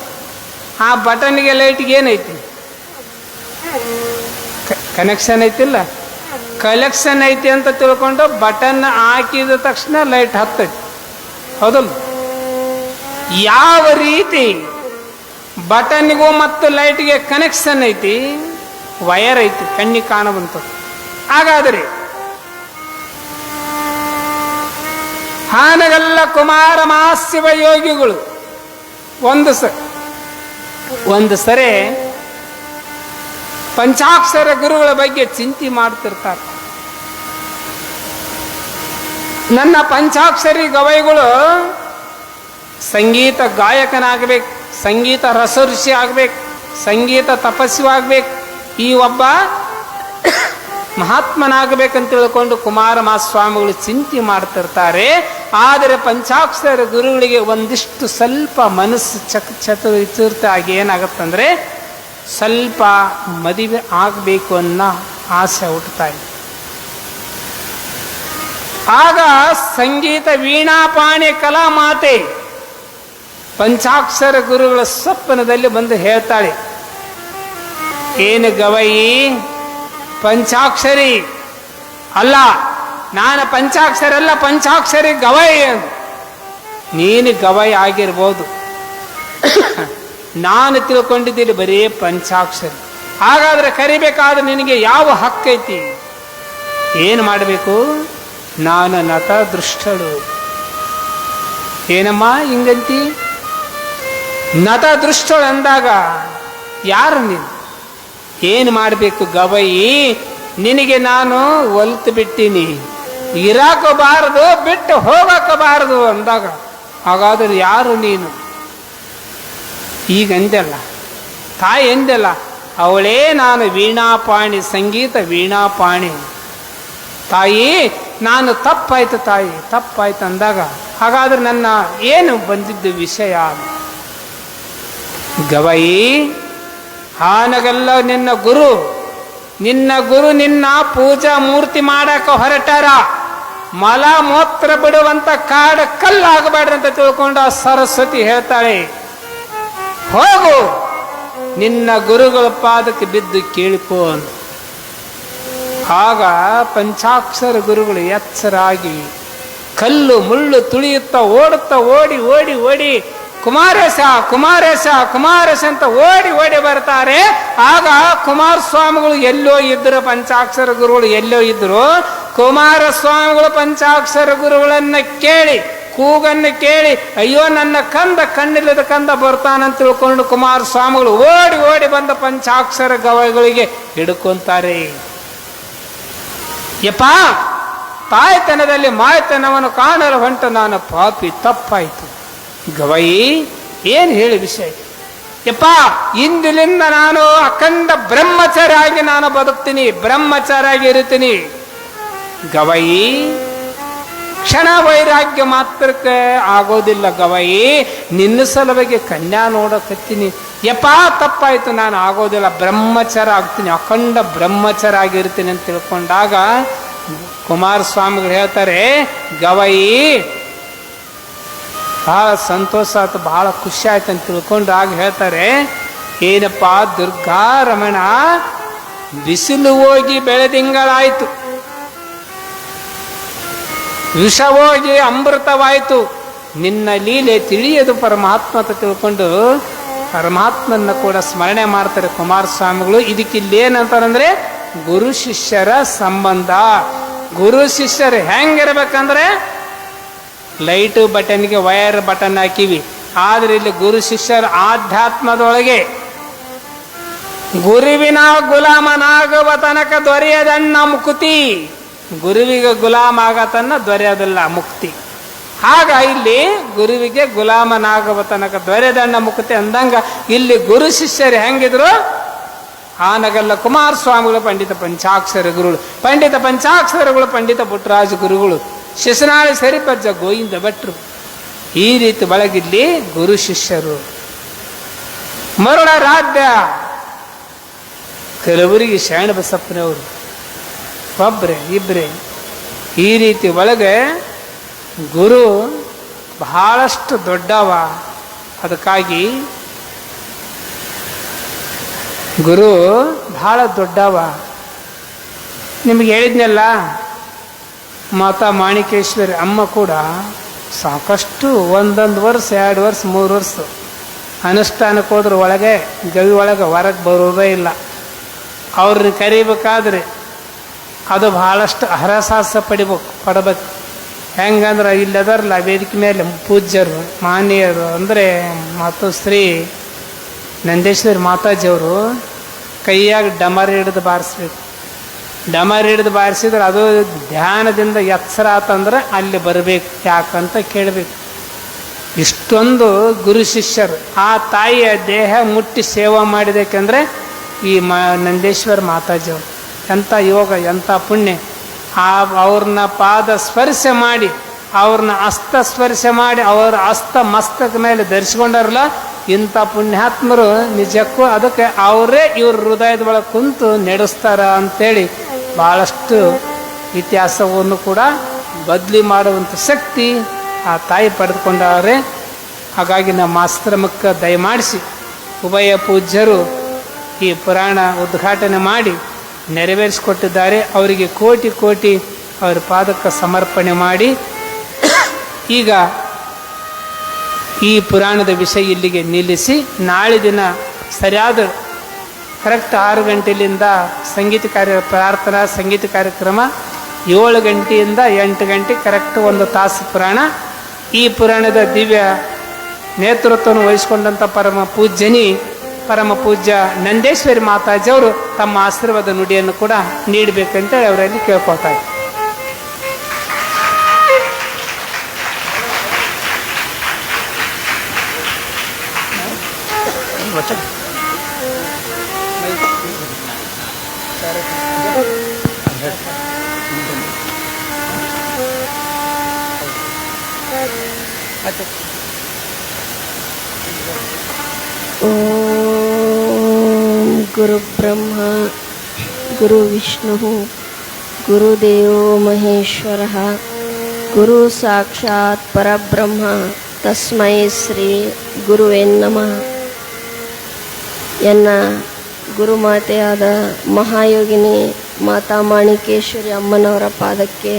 ಆ ಬಟನ್ಗೆ ಲೈಟ್ಗೆ ಏನೈತಿ? ಕನೆಕ್ಷನ್ ಐತಿಲ್ಲ, ಕಲೆಕ್ಷನ್ ಐತಿ ಅಂತ ತಿಳ್ಕೊಂಡು ಬಟನ್ ಹಾಕಿದ ತಕ್ಷಣ ಲೈಟ್ ಹತ್ತೈತಿ, ಹೌದಲ್ಲ? ಯಾವ ರೀತಿ ಬಟನ್ಗೂ ಮತ್ತು ಲೈಟ್ಗೆ ಕನೆಕ್ಷನ್ ಐತಿ, ವಯರ್ ಐತಿ, ಕಣ್ಣಿಗೆ ಕಾಣುವಂಥದ್ದು. ಹಾಗಾದರೆ ಹಾನಗಲ್ಲ ಕುಮಾರ ಮಹಾಶಿವ ಯೋಗಿಗಳು ಒಂದು ಸರಿ ಪಂಚಾಕ್ಷರ ಗುರುಗಳ ಬಗ್ಗೆ ಚಿಂತೆ ಮಾಡ್ತಿರ್ತಾರೆ. ನನ್ನ ಪಂಚಾಕ್ಷರಿ ಗವೈಗಳು ಸಂಗೀತ ಗಾಯಕನಾಗಬೇಕು, ಸಂಗೀತ ರಸಋಷಿ ಆಗ್ಬೇಕು, ಸಂಗೀತ ತಪಸ್ವಿ ಆಗ್ಬೇಕು, ಈ ಒಬ್ಬ ಮಹಾತ್ಮನಾಗಬೇಕಂತ ತಿಳ್ಕೊಂಡು ಕುಮಾರ ಮಹಾಸ್ವಾಮಿಗಳು ಚಿಂತೆ ಮಾಡ್ತಿರ್ತಾರೆ. ಆದರೆ ಪಂಚಾಕ್ಷರ ಗುರುಗಳಿಗೆ ಒಂದಿಷ್ಟು ಸ್ವಲ್ಪ ಮನಸ್ಸು ಚತುರ್ಥ ಆಗಿ ಏನಾಗತ್ತಂದ್ರೆ ಸ್ವಲ್ಪ ಮದುವೆ ಆಗಬೇಕು ಅನ್ನೋ ಆಸೆ ಹುಟ್ಟುತ್ತಾ ಇದೆ. ಆಗ ಸಂಗೀತ ವೀಣಾಪಾಣಿ ಕಲಾ ಮಾತೆ ಪಂಚಾಕ್ಷರ ಗುರುಗಳ ಸ್ವಪ್ನದಲ್ಲಿ ಬಂದು ಹೇಳ್ತಾಳೆ, ಏನು ಗವಯಿ, ಪಂಚಾಕ್ಷರಿ ಅಲ್ಲ, ನಾನು ಪಂಚಾಕ್ಷರ ಅಲ್ಲ, ಪಂಚಾಕ್ಷರಿ ಗವೈ. ನೀನು ಗವೈ ಆಗಿರ್ಬೋದು, ನಾನು ತಿಳ್ಕೊಂಡಿದ್ದೀನಿ ಬರೀ ಪಂಚಾಕ್ಷರಿ. ಹಾಗಾದ್ರೆ ಕರಿಬೇಕಾದ್ರೆ ನಿನಗೆ ಯಾವ ಹಕ್ಕೈತಿ? ಏನು ಮಾಡಬೇಕು? ನಾನು ನಟ ದೃಷ್ಟಳು. ಏನಮ್ಮ ಹಿಂಗಂತಿ? ನಟ ದೃಷ್ಟಳು ಅಂದಾಗ ಯಾರು ನೀನು? ಏನು ಮಾಡಬೇಕು ಗವಯಿ? ನಿನಗೆ ನಾನು ಒಲ್ತು ಬಿಟ್ಟಿನಿ, ಇರಾಕಬಾರದು, ಬಿಟ್ಟು ಹೋಗಕ್ಕಬಾರದು ಅಂದಾಗ ಹಾಗಾದ್ರೆ ಯಾರು ನೀನು? ಈಗ ಅಂದೆಲ್ಲ, ತಾಯಿ ಎಂದೆಲ್ಲ, ಅವಳೇ ನಾನು ವೀಣಾಪಾಣಿ, ಸಂಗೀತ ವೀಣಾಪಾಣಿ. ತಾಯಿ ನಾನು ತಪ್ಪಾಯ್ತು, ತಾಯಿ ತಪ್ಪಾಯ್ತು ಅಂದಾಗ ಹಾಗಾದ್ರೆ ನನ್ನ ಏನು ಬಂದಿದ್ದು ವಿಷಯ? ಗವಯಿ, ಹಾನಗಲ್ಲ ನಿನ್ನ ಗುರು ನಿನ್ನ ಪೂಜಾ ಮೂರ್ತಿ ಮಾಡಕ ಹೊರಟಾರ. ಮಲ ಮೂತ್ರ ಬಿಡುವಂತ ಕಾಡ ಕಲ್ಲಾಗಬೇಡ್ರಿ ಅಂತ ತಿಳ್ಕೊಂಡು ಆ ಸರಸ್ವತಿ ಹೇಳ್ತಾಳೆ, ಹೋಗು ನಿನ್ನ ಗುರುಗಳ ಪಾದಕ್ಕೆ ಬಿದ್ದು ಕೇಳಿಕೋ. ಆಗ ಪಂಚಾಕ್ಷರ ಗುರುಗಳು ಎಚ್ಚರಾಗಿ ಕಲ್ಲು ಮುಳ್ಳು ತುಳಿಯುತ್ತಾ ಓಡುತ್ತಾ ಓಡಿ ಓಡಿ ಓಡಿ ಕುಮಾರೇಶ ಕುಮಾರೇಶ ಕುಮಾರೇಶ ಅಂತ ಓಡಿ ಓಡಿ ಬರ್ತಾರೆ. ಆಗ ಕುಮಾರಸ್ವಾಮಿಗಳು ಎಲ್ಲೋ ಇದ್ರು, ಪಂಚಾಕ್ಷರ ಗುರುಗಳು ಎಲ್ಲೋ ಇದ್ರು. ಕುಮಾರಸ್ವಾಮಿಗಳು ಪಂಚಾಕ್ಷರ ಗುರುಗಳನ್ನ ಕೇಳಿ, ಕೂಗನ್ನು ಕೇಳಿ, ಅಯ್ಯೋ ನನ್ನ ಕಂದ, ಕಣ್ಣಿಲ್ಲದ ಕಂದ ಬರ್ತಾನಂತ ತಿಳ್ಕೊಂಡು ಕುಮಾರಸ್ವಾಮಿಗಳು ಓಡಿ ಓಡಿ ಬಂದ ಪಂಚಾಕ್ಷರ ಗವೈಗಳಿಗೆ ಹಿಡ್ಕೊಂತಾರೆ. ಯಪ್ಪ, ತಾಯ್ತನದಲ್ಲಿ ಮಾಯ್ತನವನ್ನು ಕಾಣಲು ಹೊಂಟ ನಾನು ಪಾಪಿ, ತಪ್ಪಾಯಿತು. ಗವಯಿ ಏನು ಹೇಳಿ ವಿಷಯ? ಯಪ್ಪ, ಇಂದಿನಿಂದ ನಾನು ಅಖಂಡ ಬ್ರಹ್ಮಚಾರಿಯಾಗಿ ನಾನು ಬದುಕ್ತೀನಿ, ಬ್ರಹ್ಮಚಾರಿಯಾಗಿ ಇರುತ್ತೀನಿ. ಗವಯಿ, ಕ್ಷಣ ವೈರಾಗ್ಯ ಮಾತ್ರಕ್ಕೆ ಆಗೋದಿಲ್ಲ ಗವಯಿ, ನಿನ್ನ ಸಲುವಾಗಿ ಕನ್ಯಾ ನೋಡಕತ್ತೀನಿ. ಯಪ್ಪ ತಪ್ಪಾಯ್ತು, ನಾನು ಆಗೋದಿಲ್ಲ, ಬ್ರಹ್ಮಚಾರ ಆಗ್ತೀನಿ, ಅಖಂಡ ಬ್ರಹ್ಮಚಾರ ಆಗಿರ್ತೀನಿ ಅಂತ ತಿಳ್ಕೊಂಡಾಗ ಕುಮಾರಸ್ವಾಮಿಗಳು ಹೇಳ್ತಾರೆ, ಗವಯಿ ಬಹಳ ಸಂತೋಷ ಆಯ್ತು, ಬಹಳ ಖುಷಿ ಆಯ್ತು ಅಂತ ತಿಳ್ಕೊಂಡು ಆಗ ಹೇಳ್ತಾರೆ, ಏನಪ್ಪ ದುರ್ಗಾ ರಮಣ, ಬಿಸಿಲು ಹೋಗಿ ಬೆಳೆದಿಂಗಳಾಯ್ತು, ವಿಷ ಹೋಗಿ ಅಮೃತವಾಯಿತು, ನಿನ್ನ ಲೀಲೆ ತಿಳಿಯದು ಪರಮಾತ್ಮ ಅಂತ ತಿಳ್ಕೊಂಡು ಪರಮಾತ್ಮನ ಕೂಡ ಸ್ಮರಣೆ ಮಾಡ್ತಾರೆ ಕುಮಾರಸ್ವಾಮಿಗಳು. ಇದಕ್ಕಿಲ್ಲೇನಂತಾರಂದ್ರೆ ಗುರು ಶಿಷ್ಯರ ಸಂಬಂಧ. ಗುರು ಶಿಷ್ಯರು ಹೆಂಗಿರ್ಬೇಕಂದ್ರೆ ಲೈಟು ಬಟನ್ಗೆ ವೈರ್ ಬಟನ್ ಹಾಕಿವಿ, ಆದ್ರೆ ಇಲ್ಲಿ ಗುರು ಶಿಷ್ಯರ ಆಧ್ಯಾತ್ಮದೊಳಗೆ ಗುರುವಿನ ಗುಲಾಮನಾಗುವ ತನಕ ದೊರೆಯದಣ್ಣ ಮುಕ್ತಿ. ಗುರುವಿಗೆ ಗುಲಾಮ ಆಗತನ್ನ ದೊರೆಯೋದಿಲ್ಲ ಮುಕ್ತಿ. ಆಗ ಇಲ್ಲಿ ಗುರುವಿಗೆ ಗುಲಾಮನಾಗುವ ತನಕ ದೊರೆಯದಣ್ಣ ಮುಕ್ತಿ ಅಂದಂಗ ಇಲ್ಲಿ ಗುರು ಶಿಷ್ಯರು ಹೆಂಗಿದ್ರು? ಆನಗಲ್ಲ ಕುಮಾರಸ್ವಾಮಿಗಳು ಪಂಡಿತ ಪಂಚಾಕ್ಷರ ಗುರುಗಳು, ಪಂಡಿತ ಪಂಚಾಕ್ಷರಗಳು ಪಂಡಿತ ಪುಟ್ಟರಾಜ ಗುರುಗಳು, ಶಿಶುನಾಳಿ ಸರಿಪಜ್ಜ ಗೋವಿಂದ ಭಟ್ರು. ಈ ರೀತಿ ಒಳಗಿಲ್ಲಿ ಗುರು ಶಿಷ್ಯರು. ಮರುಳ ರಾಧ್ಯ ಕೆಲವರಿಗೆ ಶರಣ ಬಸಪ್ಪನವರು, ಒಬ್ರೆ ಇಬ್ರೆ. ಈ ರೀತಿ ಒಳಗೆ ಗುರು ಬಹಳಷ್ಟು ದೊಡ್ಡವ. ಅದಕ್ಕಾಗಿ ಗುರು ಬಹಳ ದೊಡ್ಡವ. ನಿಮಗೆ ಹೇಳಿದ್ನಲ್ಲ, ಮಾತಾ ಮಾಣಿಕೇಶ್ವರಿ ಅಮ್ಮ ಕೂಡ ಸಾಕಷ್ಟು ಒಂದೊಂದು ವರ್ಷ 2 ವರ್ಷ 3 ವರ್ಷ ಅನುಷ್ಠಾನಕ್ಕೆ ಹೋದ್ರೆ ಒಳಗೆ ಗವಿ ಒಳಗೆ ಹೊರಗೆ ಬರೋದೇ ಇಲ್ಲ. ಅವ್ರನ್ನ ಕರಿಬೇಕಾದ್ರೆ ಅದು ಬಹಳಷ್ಟು ಹರಸಾಹಸ ಪಡಬೇಕು. ಹೆಂಗಂದ್ರೆ ಇಲ್ಲದರಲ್ಲ ವೇದಿಕೆ ಮೇಲೆ ಪೂಜ್ಯರು ಮಾನ್ಯರು ಅಂದರೆ ಮತ್ತು ಶ್ರೀ ನಂದೇಶ್ವರಿ ಮಾತಾಜಿಯವರು ಕೈಯಾಗ ಡಮರ್ ಹಿಡಿದು ಬಾರಿಸ್ಬೇಕು. ಡಮರ್ ಹಿಡಿದು ಬಾರಿಸಿದ್ರೆ ಅದು ಧ್ಯಾನದಿಂದ ಎತ್ತರ ಆತಂದ್ರೆ ಅಲ್ಲಿ ಬರಬೇಕು. ಯಾಕಂತ ಕೇಳಬೇಕು. ಇಷ್ಟೊಂದು ಗುರು ಶಿಷ್ಯರು ಆ ತಾಯಿಯ ದೇಹ ಮುಟ್ಟಿ ಸೇವಾ ಮಾಡಿದಕ್ಕೆಂದರೆ ಈ ನಂದೇಶ್ವರ ಮಾತಾಜಿಯವರು ಎಂಥ ಯೋಗ, ಎಂಥ ಪುಣ್ಯ. ಅವ್ರನ್ನ ಪಾದ ಸ್ಪರ್ಶ ಮಾಡಿ, ಅವ್ರನ್ನ ಹಸ್ತ ಸ್ಪರ್ಶ ಮಾಡಿ, ಅವರ ಹಸ್ತ ಮಸ್ತಕ ಮೇಲೆ ಧರಿಸ್ಕೊಂಡಾರಲ್ಲ, ಇಂಥ ಪುಣ್ಯಾತ್ಮರು ನಿಜಕ್ಕೂ ಅದಕ್ಕೆ ಅವರೇ ಇವ್ರ ಹೃದಯದ ಒಳಗೆ ಕುಂತು ನಡೆಸ್ತಾರ ಅಂತೇಳಿ ಭಾಳಷ್ಟು ಇತಿಹಾಸವನ್ನು ಕೂಡ ಬದಲಿ ಮಾಡುವಂಥ ಶಕ್ತಿ ಆ ತಾಯಿ ಪಡೆದುಕೊಂಡವ್ರೆ. ಹಾಗಾಗಿ ನಮ್ಮ ಆಶ್ರಮಕ್ಕೆ ದಯಮಾಡಿಸಿ ಉಭಯ ಪೂಜ್ಯರು ಈ ಪುರಾಣ ಉದ್ಘಾಟನೆ ಮಾಡಿ ನೆರವೇರಿಸಿಕೊಟ್ಟಿದ್ದಾರೆ. ಅವರಿಗೆ ಕೋಟಿ ಕೋಟಿ ಅವರ ಪಾದಕ್ಕೆ ಸಮರ್ಪಣೆ ಮಾಡಿ, ಈಗ ಈ ಪುರಾಣದ ವಿಷಯ ಇಲ್ಲಿಗೆ ನಿಲ್ಲಿಸಿ, ನಾಳೆ ದಿನ ಸರಿಯಾದ ಕರೆಕ್ಟ್ 6 ಗಂಟೆಯಿಂದ ಪ್ರಾರ್ಥನಾ ಸಂಗೀತ ಕಾರ್ಯಕ್ರಮ, 7 ಗಂಟೆಯಿಂದ 8 ಗಂಟೆ ಕರೆಕ್ಟ್ 1 ತಾಸು ಪುರಾಣ. ಈ ಪುರಾಣದ ದಿವ್ಯ ನೇತೃತ್ವವನ್ನು ವಹಿಸಿಕೊಂಡಂಥ ಪರಮ ಪೂಜ್ಯ ನಂದೇಶ್ವರಿ ಮಾತಾಜಿಯವರು ತಮ್ಮ ಆಶೀರ್ವಾದ ನುಡಿಯನ್ನು ಕೂಡ ನೀಡಬೇಕಂತೇಳಿ ಅವರಲ್ಲಿ ಕೇಳ್ಕೊಳ್ತಾ ಇದ್ದಾರೆ. ಓಂ ಗುರು ಬ್ರಹ್ಮ ಗುರು ವಿಷ್ಣು ಗುರುದೇವೋ ಮಹೇಶ್ವರ ಗುರು ಸಾಕ್ಷಾತ್ ಪರಬ್ರಹ್ಮ ತಸ್ಮೈ ಶ್ರೀ ಗುರುವೇ ನಮಃ. ಎನ್ನ ಗುರುಮಾತೆಯಾದ ಮಹಾಯೋಗಿನಿ ಮಾತಾ ಮಾಣಿಕೇಶ್ವರಿ ಅಮ್ಮನವರ ಪಾದಕ್ಕೆ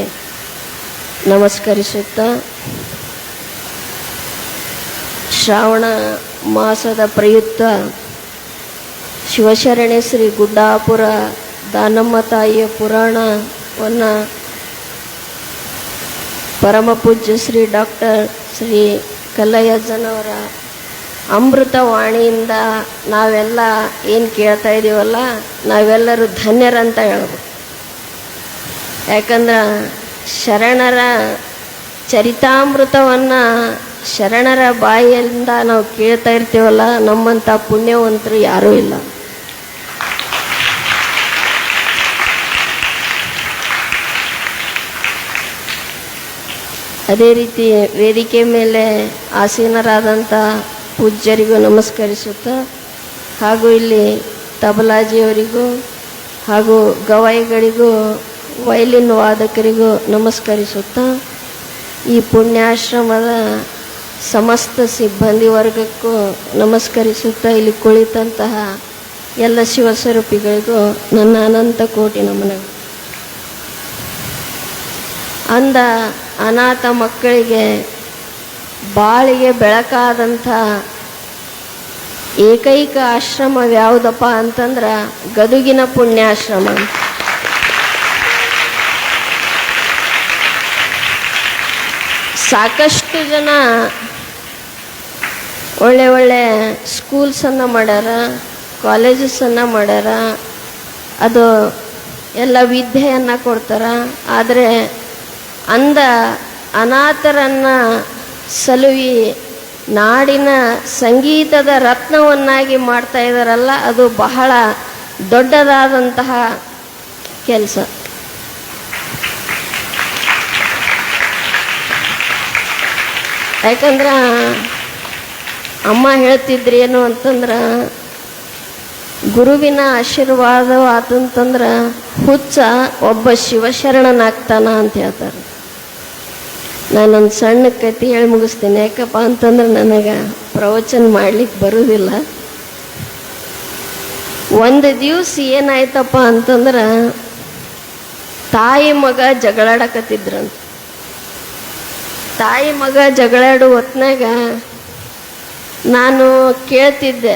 ನಮಸ್ಕರಿಸುತ್ತಾ, ಶ್ರಾವಣ ಮಾಸದ ಪ್ರಯುಕ್ತ ಶಿವಶರಣೆ ಶ್ರೀ ಗುಡ್ಡಾಪುರ ದಾನಮ್ಮ ತಾಯಿಯ ಪುರಾಣವನ್ನು ಪರಮ ಪೂಜ್ಯ ಶ್ರೀ ಡಾಕ್ಟರ್ ಶ್ರೀ ಕಲ್ಲಯ್ಯಜ್ಜನವರ ಅಮೃತವಾಣಿಯಿಂದ ನಾವೆಲ್ಲ ಏನು ಕೇಳ್ತಾ ಇದ್ದೀವಲ್ಲ, ನಾವೆಲ್ಲರೂ ಧನ್ಯರಂತ ಹೇಳ್ಬೋದು. ಯಾಕಂದ್ರೆ ಶರಣರ ಚರಿತಾಮೃತವನ್ನು ಶರಣರ ಬಾಯಿಯಿಂದ ನಾವು ಕೇಳ್ತಾ ಇರ್ತೀವಲ್ಲ, ನಮ್ಮಂಥ ಪುಣ್ಯವಂತರು ಯಾರೂ ಇಲ್ಲ. ಅದೇ ರೀತಿ ವೇದಿಕೆ ಮೇಲೆ ಆಸೀನರಾದಂಥ ಪೂಜ್ಯರಿಗೂ ನಮಸ್ಕರಿಸುತ್ತಾ, ಹಾಗೂ ಇಲ್ಲಿ ತಬಲಾಜಿಯವರಿಗೂ ಹಾಗೂ ಗವಾಯಿಗಳಿಗೂ ವಯಲಿನ್ ವಾದಕರಿಗೂ ನಮಸ್ಕರಿಸುತ್ತಾ, ಈ ಪುಣ್ಯಾಶ್ರಮದ ಸಮಸ್ತ ಸಿಬ್ಬಂದಿ ವರ್ಗಕ್ಕೂ ನಮಸ್ಕರಿಸುತ್ತಾ, ಇಲ್ಲಿ ಕುಳಿತಂತಹ ಎಲ್ಲ ಶಿವಸ್ವರೂಪಿಗಳಿಗೂ ನನ್ನ ಅನಂತ ಕೋಟಿ ನಮನಗಳು. ಅಂದ ಅನಾಥ ಮಕ್ಕಳಿಗೆ ಬಾಳಿಗೆ ಬೆಳಕಾದಂಥ ಏಕೈಕ ಆಶ್ರಮ ಯಾವುದಪ್ಪ ಅಂತಂದ್ರೆ ಗದುಗಿನ ಪುಣ್ಯಾಶ್ರಮ. ಸಾಕಷ್ಟು ಜನ ಒಳ್ಳೆ ಒಳ್ಳೆ ಸ್ಕೂಲ್ಸನ್ನು ಮಾಡ್ಯಾರ, ಕಾಲೇಜಸನ್ನು ಮಾಡ್ಯಾರ, ಅದು ಎಲ್ಲ ವಿದ್ಯೆಯನ್ನು ಕೊಡ್ತಾರ. ಆದರೆ ಅಂದ ಅನಾಥರನ್ನು ಸಲುವಿ ನಾಡಿನ ಸಂಗೀತದ ರತ್ನವನ್ನಾಗಿ ಮಾಡ್ತಾ ಇದ್ದಾರಲ್ಲ, ಅದು ಬಹಳ ದೊಡ್ಡದಾದಂತಹ ಕೆಲಸ. ಯಾಕಂದ್ರೆ ಅಮ್ಮ ಹೇಳ್ತಿದ್ರಿ ಏನು ಅಂತಂದ್ರೆ, ಗುರುವಿನ ಆಶೀರ್ವಾದವಾತಂತಂದ್ರೆ ಹುಚ್ಚ ಒಬ್ಬ ಶಿವಶರಣನಾಗ್ತಾನ ಅಂತ ಹೇಳ್ತಾರೆ. ನಾನೊಂದು ಸಣ್ಣ ಕತೆ ಹೇಳಿ ಮುಗಿಸ್ತೀನಿ. ಯಾಕಪ್ಪ ಅಂತಂದ್ರೆ ನನಗೆ ಪ್ರವಚನ ಮಾಡ್ಲಿಕ್ಕೆ ಬರುವುದಿಲ್ಲ. ಒಂದು ದಿವಸ ಏನಾಯ್ತಪ್ಪ ಅಂತಂದ್ರೆ, ತಾಯಿ ಮಗ ಜಗಳಾಡಕತ್ತಿದ್ರಂತ. ತಾಯಿ ಮಗ ಜಗಳಾಡು ಹೊತ್ನಾಗ ನಾನು ಕೇಳ್ತಿದ್ದೆ,